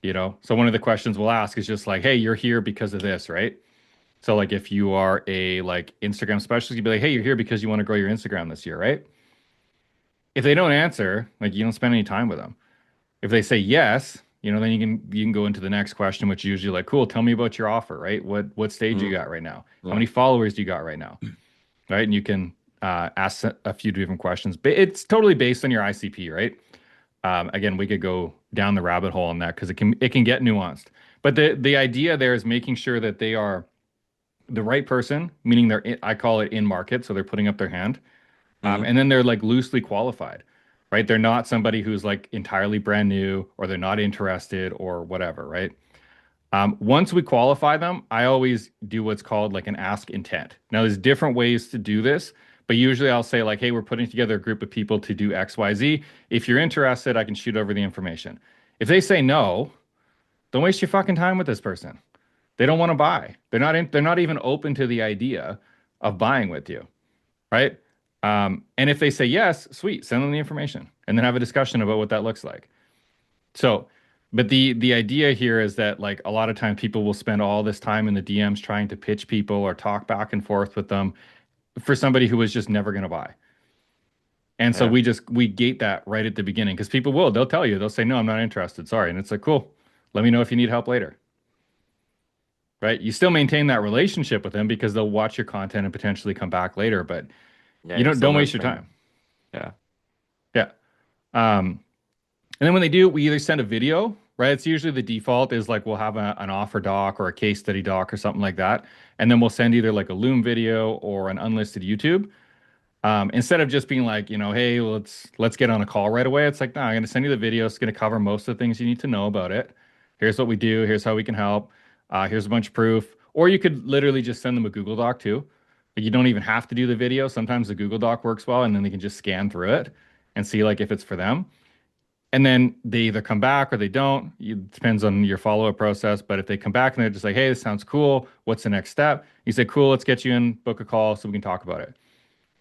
You know, so one of the questions we'll ask is just like, hey, you're here because of this, right? So like if you are a like Instagram specialist, you'd be like, hey, you're here because you want to grow your Instagram this year, right? If they don't answer, like you don't spend any time with them. If they say yes, then you can go into the next question, which is usually like, cool, tell me about your offer, right? What stage you Mm, got right now? How yeah. many followers do you got right now? Right? And you can ask a few different questions, but it's totally based on your ICP, right? Again, we could go down the rabbit hole on that because it can get nuanced. But the idea there is making sure that they are the right person, meaning I call it in market, so they're putting up their hand, Hmm. and then they're like loosely qualified, right? They're not somebody who's like entirely brand new or they're not interested or whatever, right? Once we qualify them, I always do what's called like an ask intent. Now, there's different ways to do this, but usually I'll say like, hey, we're putting together a group of people to do X, Y, Z. If you're interested, I can shoot over the information. If they say no, don't waste your fucking time with this person. They don't want to buy. They're not even open to the idea of buying with you, right? And if they say yes, sweet, send them the information and then have a discussion about what that looks like. So, but the idea here is that like a lot of times people will spend all this time in the DMs trying to pitch people or talk back and forth with them for somebody who was just never going to buy. And so Yeah. we gate that right at the beginning because they'll tell you, they'll say, no, I'm not interested. Sorry. And it's like, cool. Let me know if you need help later. Right? You still maintain that relationship with them because they'll watch your content and potentially come back later, but Yeah. you You're still don't waste your nurturing. time. Yeah. Yeah. Um, And then when they do, we either send a video, right? It's usually the default is like we'll have an offer doc or a case study doc or something like that. And then we'll send either like a Loom video or an unlisted YouTube. Instead of just being like, hey, let's get on a call right away. It's like, no, I'm going to send you the video. It's going to cover most of the things you need to know about it. Here's what we do. Here's how we can help. Here's a bunch of proof. Or you could literally just send them a Google Doc too. Like you don't even have to do the video. Sometimes the Google Doc works well, and then they can just scan through it and see like if it's for them. And then they either come back or they don't. It depends on your follow-up process. But if they come back and they're just like, hey, this sounds cool. What's the next step? You say, cool, let's get you in, book a call so we can talk about it.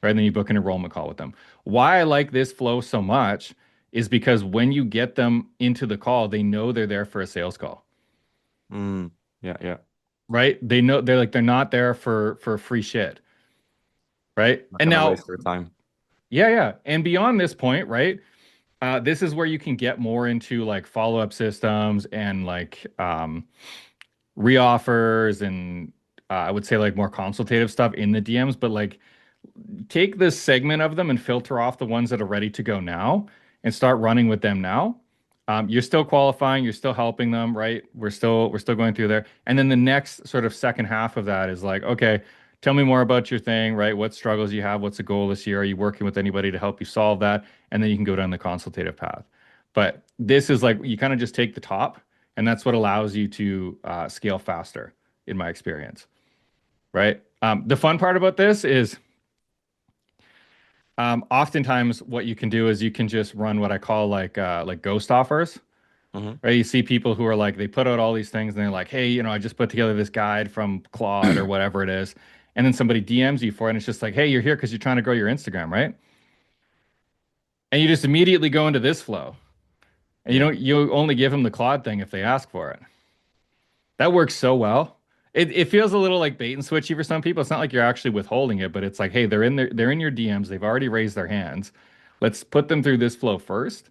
Right. And then you book an enrollment call with them. Why I like this flow so much is because when you get them into the call, they know they're there for a sales call. Mm, yeah. Yeah. Right. They know they're not there for free shit. Right. Not And gonna now, waste your time. yeah, yeah. And beyond this point, right? This is where you can get more into like follow-up systems and like reoffers and I would say like more consultative stuff in the DMs, but like take this segment of them and filter off the ones that are ready to go now and start running with them now. You're still qualifying, you're still helping them, right? We're still going through there. And then the next sort of second half of that is like, okay, tell me more about your thing, right? What struggles you have? What's the goal this year? Are you working with anybody to help you solve that? And then you can go down the consultative path. But this is like you kind of just take the top, and that's what allows you to scale faster, in my experience, right? The fun part about this is oftentimes what you can do is you can just run what I call like ghost offers. Hmm. right? You see people who are like, they put out all these things and they're like, hey, I just put together this guide from Claude or whatever it is. And then somebody DMs you for it, and it's just like, hey, you're here because you're trying to grow your Instagram, right? And you just immediately go into this flow. And Yeah. you only give them the Claude thing if they ask for it. That works so well. It feels a little like bait and switchy for some people. It's not like you're actually withholding it, but it's like, hey, they're in your DMs. They've already raised their hands. Let's put them through this flow first,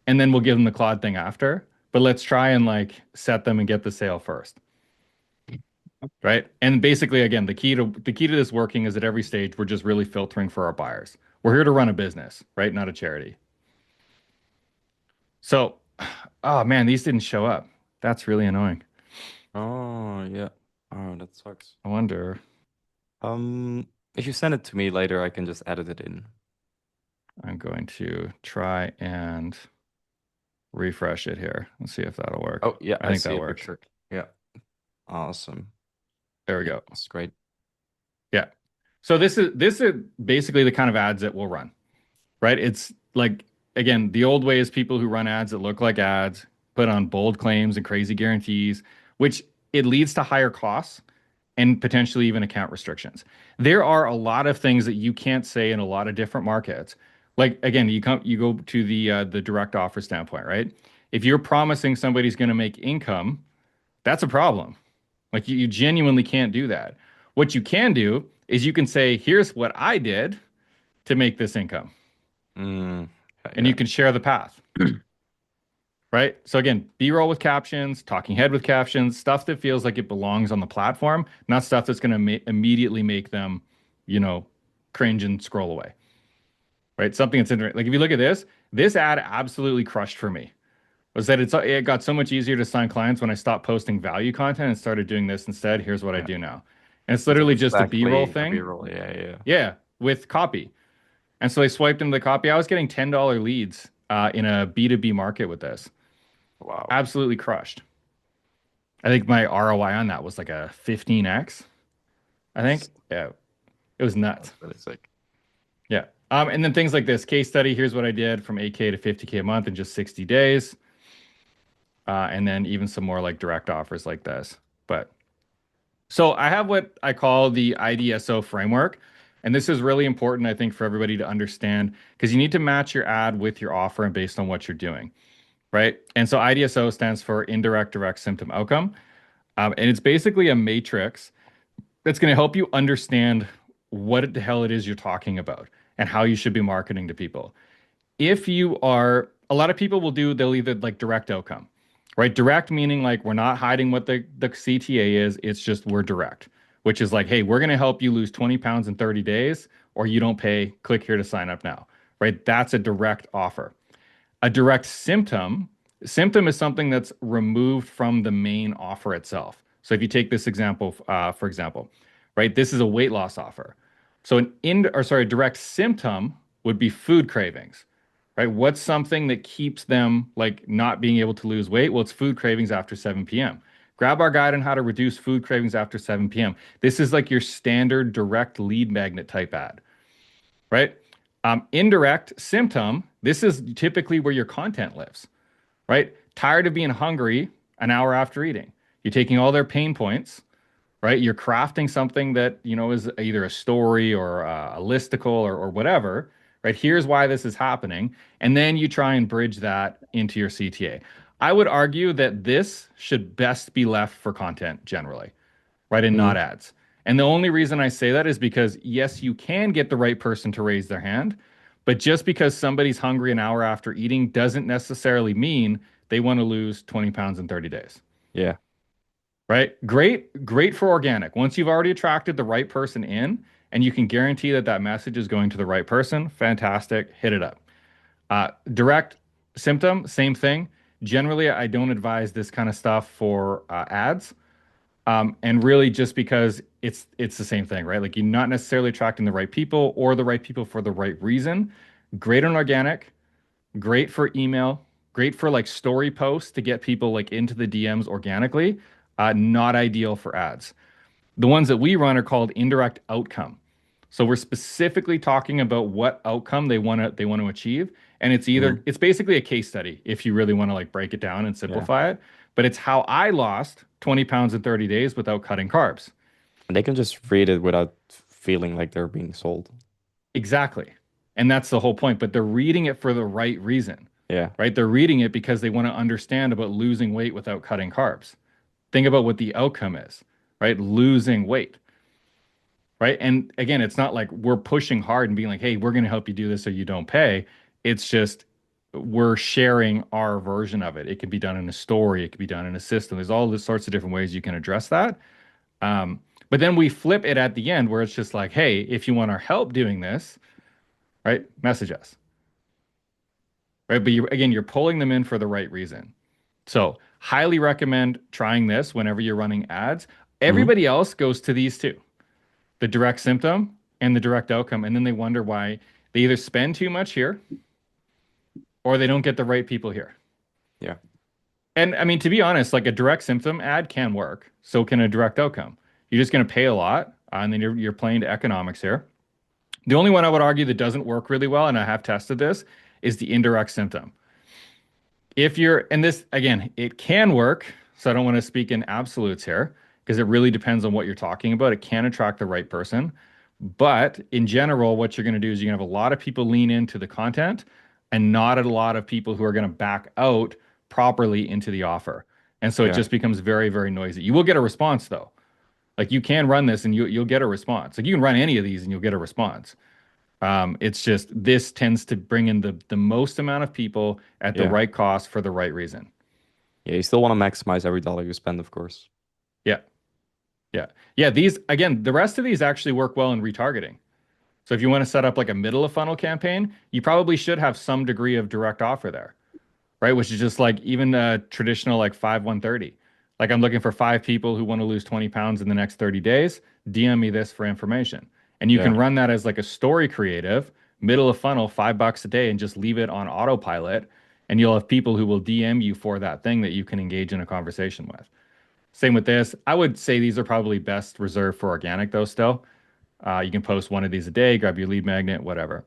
and then we'll give them the Claude thing after. But let's try and like set them and get the sale first, right? And basically, again, the key to this working is at every stage we're just really filtering for our buyers. We're here to run a business, right? Not a charity. So, oh man, these didn't show up. That's really annoying. Oh, yeah. Oh, that sucks. I wonder. If you send it to me later, I can just edit it in. I'm going to try and refresh it here and see if that'll work. Oh, yeah, I I think see that a works. picture. Yeah. Awesome. There we Yeah, go. that's great. Yeah. So this is basically the kind of ads that we'll run, right? It's like again, the old way is people who run ads that look like ads, put on bold claims and crazy guarantees, which it leads to higher costs and potentially even account restrictions. There are a lot of things that you can't say in a lot of different markets. Like again, you go to the direct offer standpoint, right? If you're promising somebody's going to make income, that's a problem. Like you genuinely can't do that. What you can do is you can say, here's what I did to make this income, Mm, and you yeah, can share the path, right? So again, B-roll with captions, talking head with captions, stuff that feels like it belongs on the platform, not stuff that's going to immediately make them, you know, cringe and scroll away, right? Something that's interesting. Like if you look at this ad absolutely crushed for me. Was that it got so much easier to sign clients when I stopped posting value content and started doing this instead. Here's what I yeah. do now. And it's It's literally just a B-roll exactly a thing. B-roll. Yeah, yeah. Yeah, with copy. And so I swiped into the copy. I was getting $10 leads in a B2B market with this. Wow. Absolutely crushed. I think my ROI on that was like a 15x, I think. Yeah, it was nuts. That's really sick. Yeah. And then things like this case study. Here's what I did from 8K to 50K a month in just 60 days. And then even some more like direct offers like this. But so I have what I call the IDSO framework. And this is really important, I think, for everybody to understand because you need to match your ad with your offer and based on what you're doing, right? And so IDSO stands for indirect, direct, symptom, outcome. And it's basically a matrix that's going to help you understand what the hell it is you're talking about and how you should be marketing to people. If you are, a lot of people they'll either like direct outcome, right? Direct meaning like we're not hiding what the CTA is. It's just we're direct, which is like, hey, we're going to help you lose 20 pounds in 30 days or you don't pay. Click here to sign up now, right? That's a direct offer. A direct symptom is something that's removed from the main offer itself. So if you take this example, for example, right, this is a weight loss offer. So a direct symptom would be food cravings, right? What's something that keeps them like not being able to lose weight? Well, it's food cravings after 7 p.m. Grab our guide on how to reduce food cravings after 7 p.m. This is like your standard direct lead magnet type ad, right? Indirect symptom, this is typically where your content lives, right? Tired of being hungry an hour after eating. You're taking all their pain points, right? You're crafting something that, is either a story or a listicle or whatever, right? Here's why this is happening. And then you try and bridge that into your CTA. I would argue that this should best be left for content generally, right? And not Mm, ads. And the only reason I say that is because, yes, you can get the right person to raise their hand, but just because somebody's hungry an hour after eating doesn't necessarily mean they want to lose 20 pounds in 30 days, yeah. right? Great for organic. Once you've already attracted the right person in and you can guarantee that that message is going to the right person, fantastic, hit it up. Direct symptom, same thing. Generally, I don't advise this kind of stuff for ads. And really just because it's the same thing, right? Like you're not necessarily attracting the right people or the right people for the right reason. Great on organic, great for email, great for like story posts to get people like into the DMs organically. Not ideal for ads. The ones that we run are called indirect outcome. So we're specifically talking about what outcome they want to achieve, And it's Hmm. either it's basically a case study if you really want to like break it down and Yeah. simplify it. But it's how I lost 20 pounds in 30 days without cutting carbs. And they can just read it without feeling like they're being sold. Exactly. And that's the whole point. But they're reading it for the right reason, Yeah. right? They're reading it because they want to understand about losing weight without cutting carbs. Think about what the outcome is, right? Losing weight, right? And again, it's not like we're pushing hard and being like, hey, we're going to help you do this so you don't pay. It's just we're sharing our version of it. It can be done in a story, it can be done in a system. There's all these sorts of different ways you can address that. But then we flip it at the end where it's just like, hey, if you want our help doing this, right, message us, right? But again, you're pulling them in for the right reason. So, highly recommend trying this whenever you're running ads. Hmm. Everybody else goes to these two, the direct symptom and the direct outcome. And then they wonder why they either spend too much here or they don't get the right people here. Yeah. And I mean, to be honest, like a direct symptom ad can work. So can a direct outcome. You're just going to pay a lot, and then you're playing to economics here. The only one I would argue that doesn't work really well, and I have tested this, is the indirect symptom. If you're, and this again, it can work. So I don't want to speak in absolutes here because it really depends on what you're talking about. It can attract the right person. But in general, what you're going to do is you're going to have a lot of people lean into the content and not a lot of people who are going to back out properly into the offer. And so it Yeah. just becomes very, very noisy. You will get a response though. Like you can run this and you'll get a response. Like you can run any of these and you'll get a response. It's just this tends to bring in the most amount of people at the Yeah. right cost for the right reason. Yeah. You still want to maximize every dollar you spend, of course. Yeah, yeah, yeah. These again, the rest of these actually work well in retargeting. So if you want to set up like a middle of funnel campaign, you probably should have some degree of direct offer there, right? Which is just like even a traditional like 5 130. Like I'm looking for 5 people who want to lose 20 pounds in the next 30 days. DM me this for information. And you Yeah. can run that as like a story creative, middle of funnel, $5 a day, and just leave it on autopilot. And you'll have people who will DM you for that thing that you can engage in a conversation with. Same with this. I would say these are probably best reserved for organic though, still. You can post one of these a day, grab your lead magnet, whatever.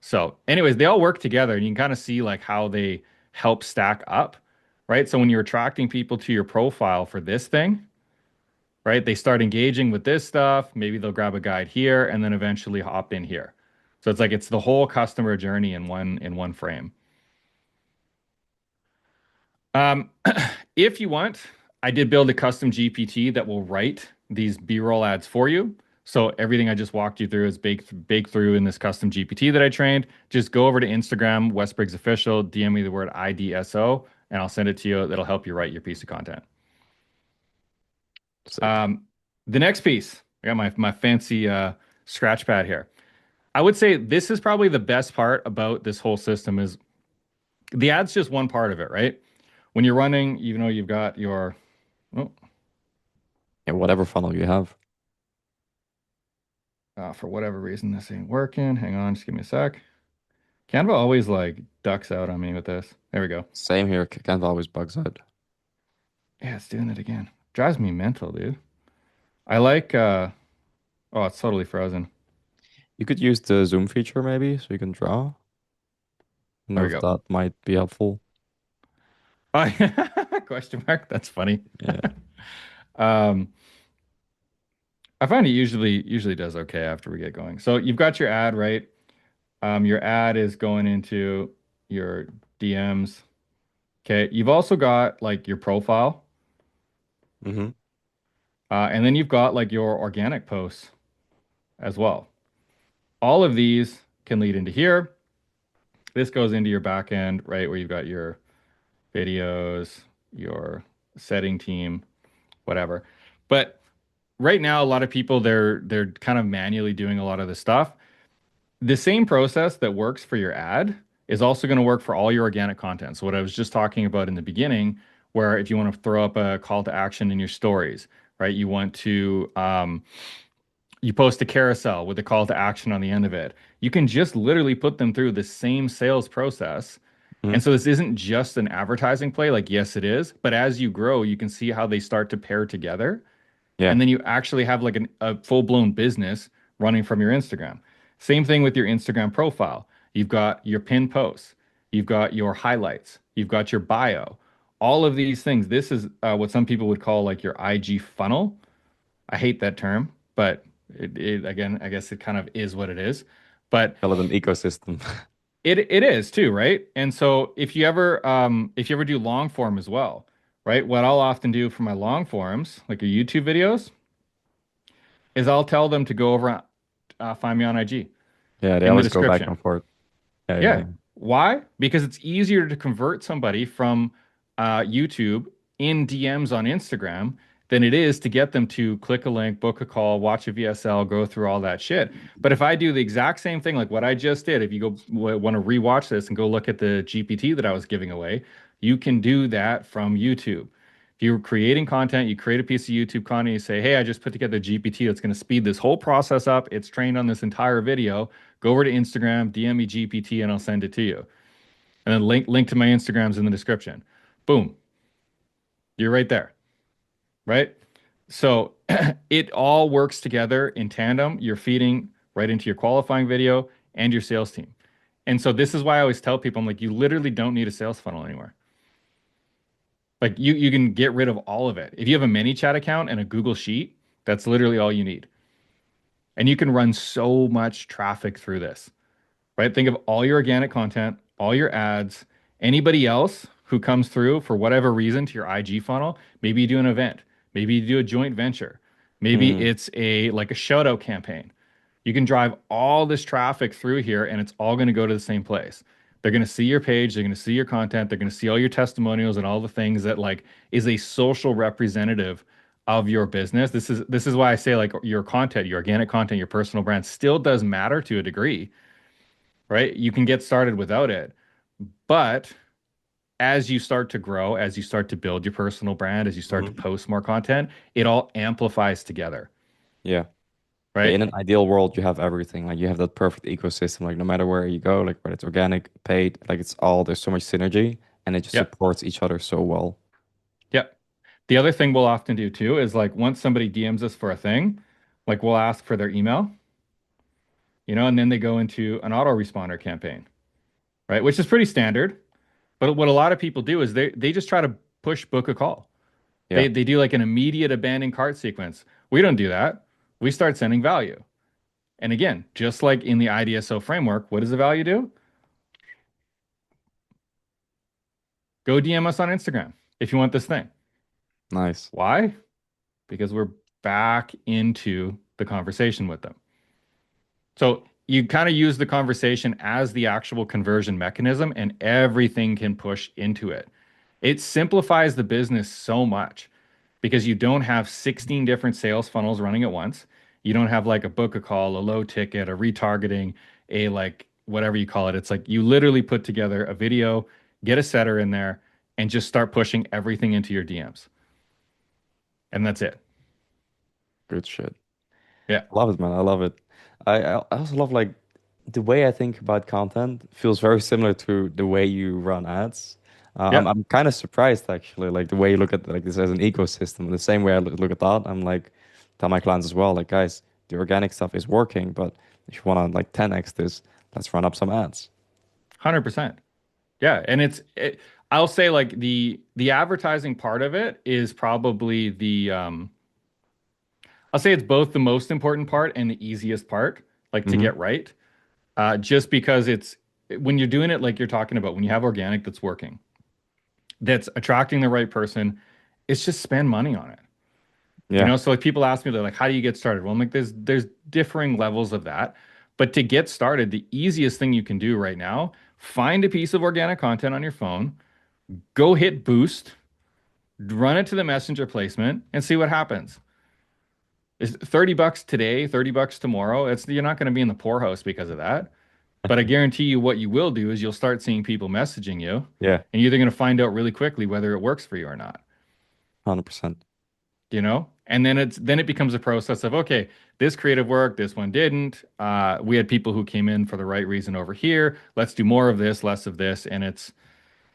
So, anyways, they all work together and you can kind of see like how they help stack up, right? So when you're attracting people to your profile for this thing, right? They start engaging with this stuff, maybe they'll grab a guide here and then eventually hop in here. So it's like it's the whole customer journey in one frame. Um, if you want, I did build a custom GPT that will write these B-roll ads for you. So everything I just walked you through is baked through in this custom GPT that I trained. Just go over to Instagram, Wes Briggs Official, DM me the word IDSO, and I'll send it to you. That'll help you write your piece of content. Sick. Um, the next piece, I got my fancy scratch pad here. I would say this is probably the best part about this whole system is the ad's just one part of it, right? When you're running, you know you've got your oh, Yeah. Whatever funnel you have. for whatever reason this ain't working. Hang on, just give me a sec. Canva always like ducks out on me with this. There we go. Same here. Canva always bugs out. Yeah, it's doing it again. Drives me mental, dude. I like oh, it's totally frozen. You could use the zoom feature maybe so you can draw. I don't There know we if go. that might be helpful. Oh, question mark. That's funny. Yeah. Um, I find it usually does okay after we get going. So you've got your ad, right? Your ad is going into your DMs. Okay. You've also got like your profile, Hmm. and then you've got like your organic posts as well. All of these can lead into here. This goes into your back end, right, where you've got your videos, your setting team, whatever. But right now, a lot of people they're kind of manually doing a lot of the stuff. The same process that works for your ad is also going to work for all your organic content. So what I was just talking about in the beginning, where if you want to throw up a call to action in your stories, right? You want to you post a carousel with a call to action on the end of it. You can just literally put them through the same sales process. Hmm. And so this isn't just an advertising play, like yes, it is, but as you grow, you can see how they start to pair together. Yeah. And then you actually have like a full-blown business running from your Instagram. Same thing with your Instagram profile. you've got your pin posts, you've got your highlights, you've got your bio, all of these things. This is what some people would call like your IG funnel. I hate that term, but again, I guess it kind of is what it is. But Call it an ecosystem. it is too, right? And so if you ever do long form as well, right? What I'll often do for my long forms, like your YouTube videos, is I'll tell them to go over find me on IG Yeah, they in the always go back description. and forth. Yeah, yeah, Yeah. yeah. Why? Because it's easier to convert somebody from YouTube in DMs on Instagram than it is to get them to click a link, book a call, watch a VSL, go through all that shit. But if I do the exact same thing, like what I just did, if you go want to rewatch this and go look at the GPT that I was giving away, you can do that from YouTube. If you're creating content, you create a piece of YouTube content, you say, hey, I just put together a GPT that's going to speed this whole process up. It's trained on this entire video. Go over to Instagram, DM me GPT, and I'll send it to you. And then link to my Instagrams in the description. Boom, you're right there, right? So it all works together in tandem. You're feeding right into your qualifying video and your sales team. And so this is why I always tell people, I'm like, you literally don't need a sales funnel anymore. Like you can get rid of all of it. If you have a ManyChat account and a Google Sheet, that's literally all you need. And you can run so much traffic through this, right? Think of all your organic content, all your ads, anybody else who comes through for whatever reason to your IG funnel. Maybe you do an event, maybe you do a joint venture, maybe Mm, it's a like a shout out campaign. You can drive all this traffic through here and it's all going to go to the same place. They're going to see your page, they're going to see your content, they're going to see all your testimonials and all the things that like is a social representative of your business. This is why I say like your content, your organic content, your personal brand still does matter to a degree, right? You can get started without it. But as you start to grow, as you start to build your personal brand, as you start to mhm. post more content, it all amplifies together, Yeah. Yeah, in right? an ideal world, you have everything. Like you have that perfect ecosystem. Like no matter where you go, like whether it's organic, paid, like it's all there's so much synergy and it just Yep. supports each other so well. Yep. The other thing we'll often do too is like once somebody DMs us for a thing, like we'll ask for their email, and then they go into an autoresponder campaign, right? Which is pretty standard. But what a lot of people do is they just try to push book a call. Yeah, They do like an immediate abandon cart sequence. We don't do that. We start sending value. And again, just like in the IDSO framework, what does the value do? Go DM us on Instagram if you want this thing. nice. Why? Because we're back into the conversation with them. So you kind of use the conversation as the actual conversion mechanism, and everything can push into it. It simplifies the business so much because you don't have 16 different sales funnels running at once. You don't have like a book a call, a low ticket, a retargeting, a like whatever you call it. It's like you literally put together a video, get a setter in there, and just start pushing everything into your DMs. And that's it. Good shit. Yeah. Love it, man. I love it. I also love like the way I think about content feels very similar to the way you run ads. Yeah. I'm kind of surprised actually, like the way you look at like this as an ecosystem. The same way I look at that, I'm like tell my clients as well, like guys, the organic stuff is working, but if you want to like 10x this, let's run up some ads. 100%. Yeah, and I'll say like the advertising part of it is probably I'll say it's both the most important part and the easiest part, like to Hmm. get right. Just because it's when you're doing it like you're talking about, when you have organic that's working, that's attracting the right person, it's just spend money on it. Yeah, So like people ask me, they're like, how do you get started? Well, I'm like, there's differing levels of that. But to get started, the easiest thing you can do right now, find a piece of organic content on your phone, go hit boost, run it to the messenger placement and see what happens. Is $30 today, $30 tomorrow? It's you're not going to be in the poorhouse because of that. But I guarantee you what you will do is you'll start seeing people messaging you yeah, and you're either going to find out really quickly whether it works for you or not, 100%. And then it becomes a process of okay, this creative work, this one didn't. We had people who came in for the right reason over here. Let's do more of this, less of this, and it's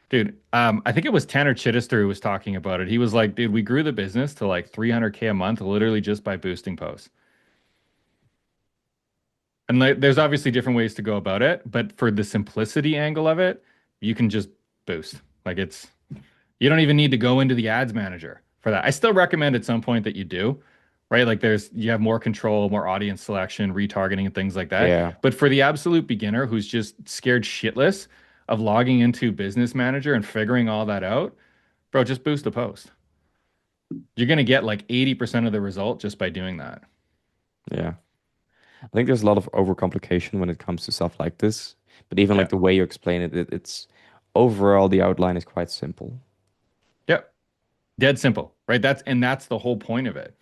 dude, I think it was Tanner Chittister who was talking about it. He was like, dude, we grew the business to like 300K a month literally just by boosting posts. And like, there's obviously different ways to go about it, but for the simplicity angle of it, you can just boost. Like it's you don't even need to go into the ads manager for that. I still recommend at some point that you do, right? Like there's you have more control, more audience selection, retargeting and things like that. Yeah. But for the absolute beginner who's just scared shitless of logging into Business Manager and figuring all that out, bro, just boost a post. You're gonna get like 80% of the result just by doing that. Yeah. I think there's a lot of overcomplication when it comes to stuff like this. But even Yeah. like the way you explain it, it's overall the outline is quite simple. Yep. Dead simple, right? That's the whole point of it.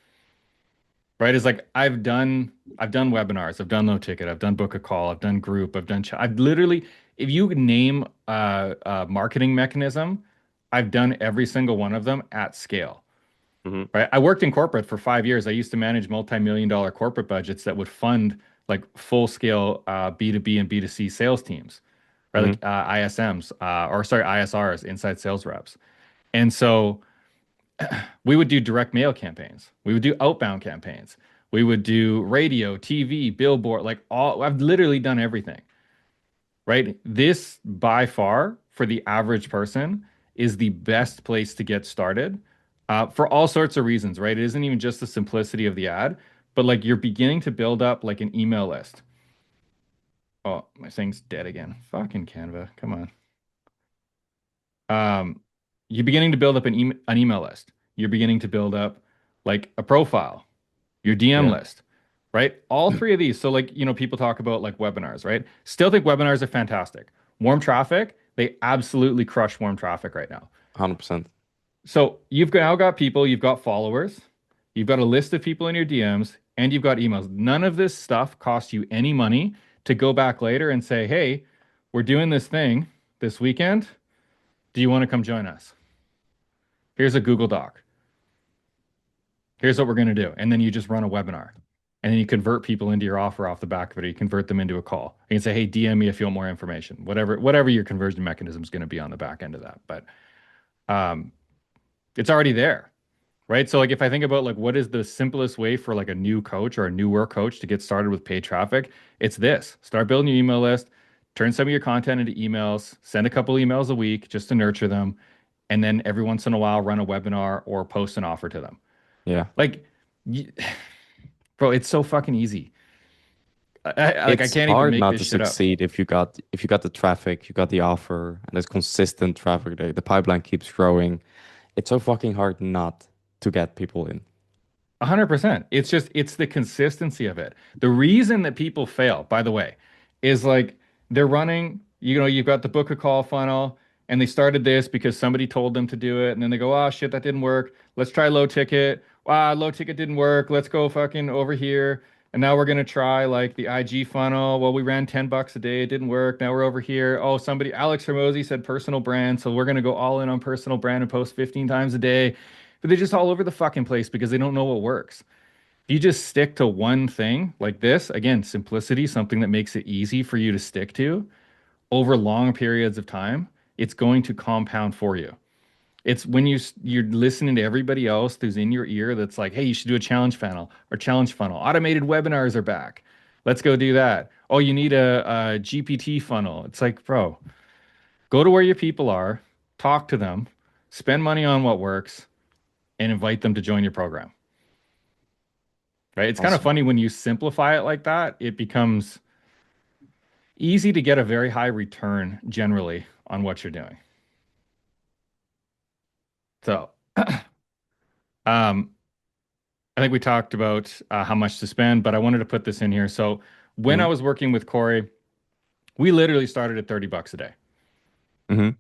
Right? Is like I've done webinars, I've done low ticket, I've done book a call, I've done group, I've literally if you name a marketing mechanism, I've done every single one of them at scale. Hmm. Right? I worked in corporate for 5 years. I used to manage multi-million dollar corporate budgets that would fund like full scale B2B and B2C sales teams, right? Hmm. Like ISMs or sorry ISRs, inside sales reps. And so we would do direct mail campaigns. We would do outbound campaigns. We would do radio, TV, billboard, like all, I've literally done everything, right? This by far for the average person is the best place to get started for all sorts of reasons, right? It isn't even just the simplicity of the ad, but like you're beginning to build up like an email list. Oh, my thing's dead again. Fucking Canva. Come on. Um, you're beginning to build up an email list. You're beginning to build up like a profile, your DM Yeah. list, right? All three of these. So like, people talk about like webinars, right? Still think webinars are fantastic. Warm traffic, they absolutely crush warm traffic right now. 100%. So now got people, you've got followers, you've got a list of people in your DMs, and you've got emails. None of this stuff costs you any money to go back later and say, hey, we're doing this thing this weekend. Do you want to come join us? Here's a Google Doc. Here's what we're going to do. And then you just run a webinar. And then you convert people into your offer off the back of it. Or you convert them into a call. You can say, hey, DM me if you want more information. Whatever your conversion mechanism is going to be on the back end of that. But um, it's already there. Right. So like if I think about like what is the simplest way for like a new coach or a newer coach to get started with paid traffic, it's this. Start building your email list, turn some of your content into emails, send a couple emails a week just to nurture them, and then every once in a while run a webinar or post an offer to them. Yeah. Like y- bro, it's so fucking easy. Like I It's can't even hard make not this to shit up. succeed if you got the traffic, you got the offer, and there's consistent traffic. The pipeline keeps growing. It's so fucking hard not to get people in. 100%. It's the consistency of it. The reason that people fail, by the way, is like they're running, you've got the book a call funnel and they started this because somebody told them to do it. And then they go, oh shit, that didn't work. Let's try low ticket. Wow, low ticket didn't work. Let's go fucking over here. And now we're gonna try like the IG funnel. Well, we ran $10 a day, it didn't work. Now we're over here. Oh, Alex Hermosi said personal brand, so we're gonna go all in on personal brand and post 15 times a day. But they're just all over the fucking place because they don't know what works. If you just stick to one thing like this, again, simplicity, something that makes it easy for you to stick to over long periods of time, it's going to compound for you. It's when you're listening to everybody else who's in your ear that's like, hey, you should do a challenge funnel or challenge funnel. Automated webinars are back. Let's go do that. Oh, you need a GPT funnel. It's like, bro, go to where your people are, talk to them, spend money on what works, and invite them to join your program. Right? It's kind of Awesome. funny when you simplify it like that, it becomes easy to get a very high return generally on what you're doing. So, um, I think we talked about how much to spend, but I wanted to put this in here. So, when I Hmm. was working with Corey, we literally started at $30 a day. Hmm.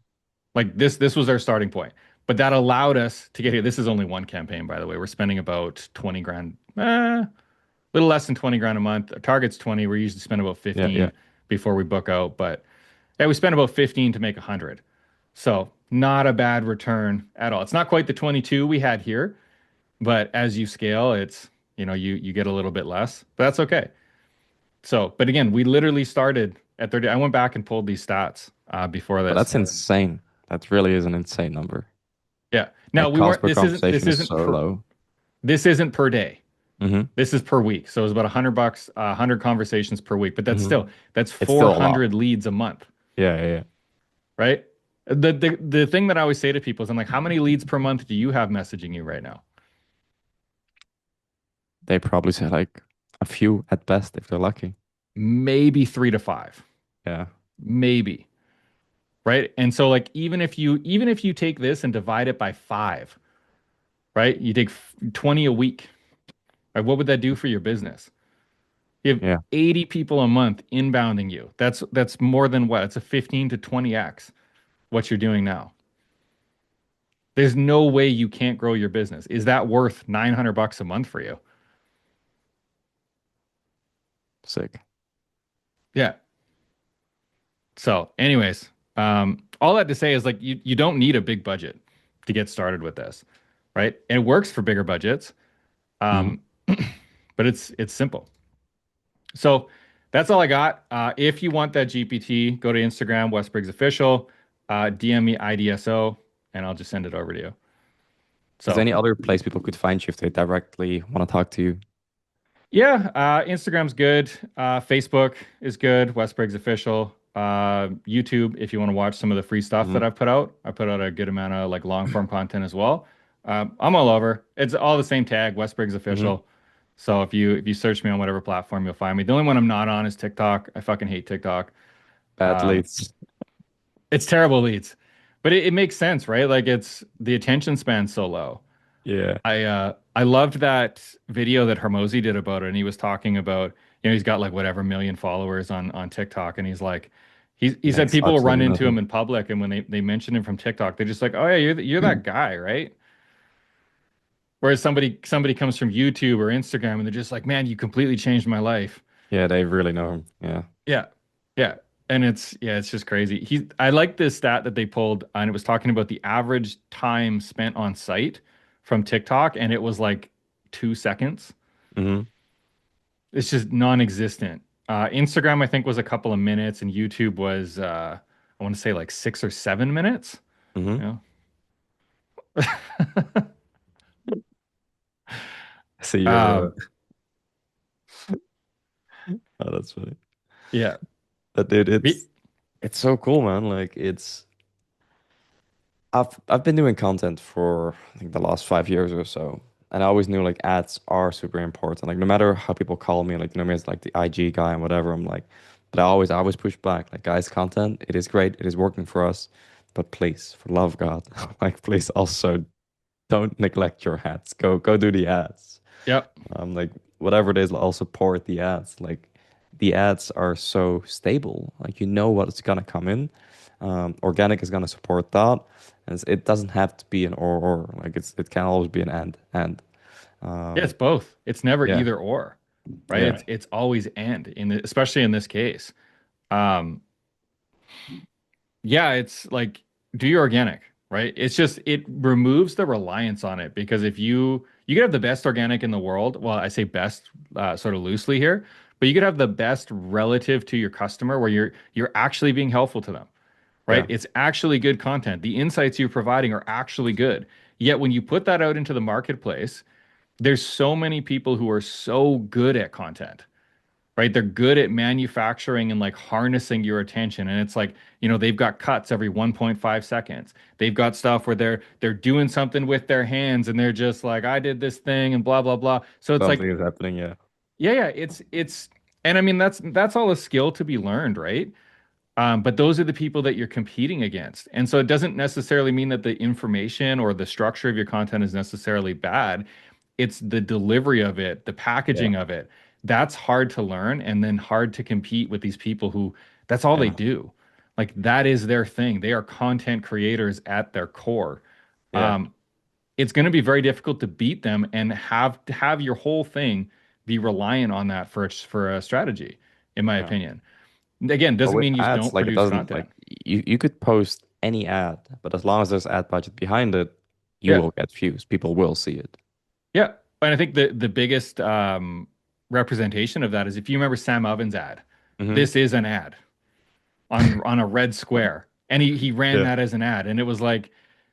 Like this was our starting point. But that allowed us to get here. This is only one campaign, by the way. We're spending about 20 grand, little less than 20 grand a month. Our target's 20. We usually spend about Yeah, yeah. 15 before we book out, but yeah, we spend about 15 to make 100. So, not a bad return at all. It's not quite the 22 we had here, but as you scale, you get a little bit less, but that's okay. So, but again, we literally started at 30. I went back and pulled these stats before But this. that's insane. That really is an insane number. Yeah. Now, Like we cost weren't per conversation is so low. this isn't per day. Mm-hmm. This is per week. So it was about $100, 100 conversations per week. But Mm-hmm. that's It's still a lot. 400 leads a month, Yeah, yeah, yeah. right? The thing that I always say to people is I'm like, how many leads per month do you have messaging you right now? They probably say like a few at best if they're lucky. Maybe 3 to 5, Yeah. maybe, right? And so like even if you take this and divide it by five, right? You take 20 a week, right? What would that do for your business? You have Yeah. 80 people a month inbounding you. That's more than what? It's a 15 to 20x what you're doing now. There's no way you can't grow your business. Is that worth 900 bucks a month for you? Sick. Yeah. So, anyways, all that to say is like you don't need a big budget to get started with this, right? And it works for bigger budgets, Mm-hmm. um, but it's simple. So that's all I got. If you want that GPT, go to Instagram, Wes Briggs Official, DM me IDSO, and I'll just send it over to you. Is there So any other place people could find you if they directly want to talk to you? yeah, Instagram's good. Facebook is good. Wes Briggs Official. YouTube, if you want to watch some of the free stuff Mm-hmm. that I've put out. I put out a good amount of like long form content as well. I'm all over. It's all the same tag, Wes Briggs Mm-hmm. Official. So if you search me on whatever platform, you'll find me. The only one I'm not on is TikTok. I fucking hate TikTok. Bad Um, leads. it's terrible leads, but it makes sense, right? Like it's the attention span's so low. Yeah. I loved that video that Hermosi did about it, and he was talking about, he's got like whatever million followers on TikTok, and he's like, he said Makes people will run absolutely into him nothing. in public, and when they mention him from TikTok, they're just like, oh yeah, you're that guy, right? Whereas somebody comes from YouTube or Instagram, and they're just like, man, you completely changed my life. Yeah, they really know him. Yeah. Yeah, yeah, and it's just crazy. I like this stat that they pulled, and it was talking about the average time spent on site from TikTok, and it was like 2 seconds. Mm-hmm. It's just non-existent. Instagram, I think, was a couple of minutes, and YouTube was, I want to say, like 6 or 7 minutes. Mm-hmm. You So know? you're oh, that's funny. Yeah. But dude, Me- it's so cool, man. Like I've been doing content for I think the last 5 years or so. And I always knew like ads are super important. Like no matter how people call me, like you know me as like the IG guy and whatever, I'm like, but I always push back. Like guys, content, it is great, it is working for us. But please, for love of God, like please also don't neglect your ads. Go do the ads. Yep. Like whatever it is, I'll support the ads. Like the ads are so stable. Like you know what's gonna come in. Organic is gonna support that, and it doesn't have to be an or. Like it can always be an and. Yeah, it's Um, both. It's never yeah, either or, right? yeah, It's always and especially in this case. Um, Yeah, it's like do your organic, right? It's just it removes the reliance on it because if you could have the best organic in the world, well, I say best sort of loosely here, but you could have the best relative to your customer where you're actually being helpful to them, right? yeah, It's actually good content. The insights you're providing are actually good. Yet when you put that out into the marketplace, there's so many people who are so good at content, right? They're good at manufacturing and like harnessing your attention. And it's like, they've got cuts every 1.5 seconds. They've got stuff where they're doing something with their hands and they're just like, I did this thing and blah blah blah. So it's something like, is happening. Yeah, yeah, it's and I mean that's all a skill to be learned, right? But those are the people that you're competing against. And so it doesn't necessarily mean that the information or the structure of your content is necessarily bad. It's the delivery of it, the yeah, packaging of it. That's hard to learn and then hard to compete with these people who that's all they yeah, do. Like that is their thing. They are content creators at their core. yeah, Um, it's going to be very difficult to beat them and have your whole thing be reliant on that for a strategy, in my yeah. opinion. Again, But doesn't with mean you ads, don't like it produce doesn't like content. you could post any ad, but as long as there's ad budget behind it, you Yeah. will get views. People will see it. Yeah. And I think the biggest representation of that is if you remember Sam Ovens ad, Hmm. this is an ad on a red square. And he ran Yeah, that as an ad. And it was like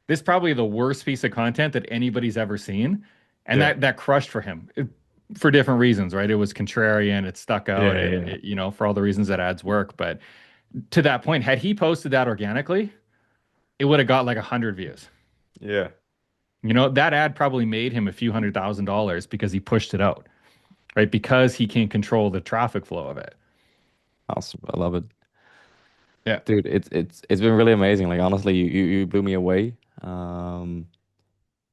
this is probably the worst piece of content that anybody's ever seen. And yeah, that crushed for him. for different reasons, right? It was contrarian, it stuck out, Yeah, and yeah, for all the reasons that ads work. But to that point, had he posted that organically, it would have got like 100 views. yeah. That ad probably made him a few $100,000 because he pushed it out, right? Because he can control the traffic flow of it. Awesome. I love it. Yeah. Dude, it's been really amazing. Like honestly, you blew me away. Um,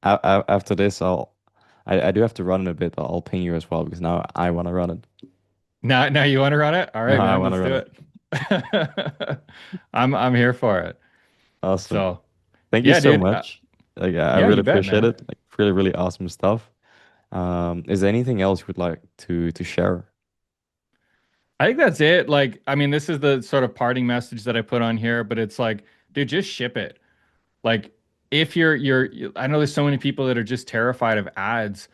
after this, I do have to run in a bit, but I'll ping you as well because now I want to run it. Now you want to run it? All No, right, I man, want to let's run do it. it. I'm here for it. Awesome. So, Thank you yeah, so dude. much. Like I Yeah, really you bet, appreciate man. it. Like really, really awesome stuff. Is there anything else you would like to share? I think that's it. Like, I mean, this is the sort of parting message that I put on here, but it's like, dude, just ship it. Like, if I know there's so many people that are just terrified of ads,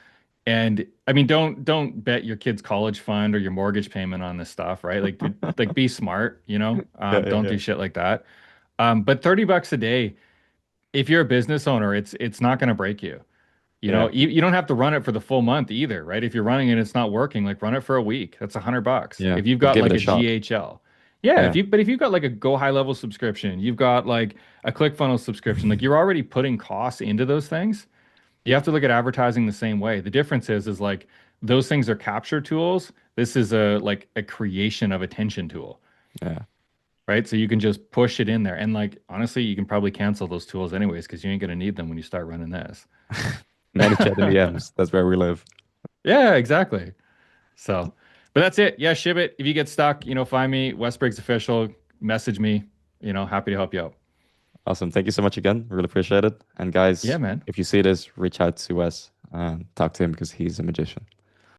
and I mean, don't bet your kid's college fund or your mortgage payment on this stuff, right? Like, dude, like be smart, Yeah, yeah, don't yeah. do shit like that. But $30 a day, if you're a business owner, it's not going to break you. Yeah. You don't have to run it for the full month either, right? If you're running and it's not working, like run it for a week. That's $100. Yeah. If you've But got give it like a a shot. GHL, yeah. Yeah. If you've got like a Go High Level subscription, you've got like a ClickFunnels subscription, like you're already putting costs into those things. You have to look at advertising the same way. The difference is like those things are capture tools. This is a creation of attention tool, Yeah. right? So you can just push it in there, and like honestly, you can probably cancel those tools anyways because you ain't gonna need them when you start running this. ManyChat in the M's. That's where we live. Yeah, exactly. So, but that's it. Yeah, ship it. If you get stuck, find me, Wes Briggs Official, message me, happy to help you out. Awesome. Thank you so much again. Really appreciate it. And Yeah, guys, man. if you see this, reach out to Wes and talk to him because he's a magician.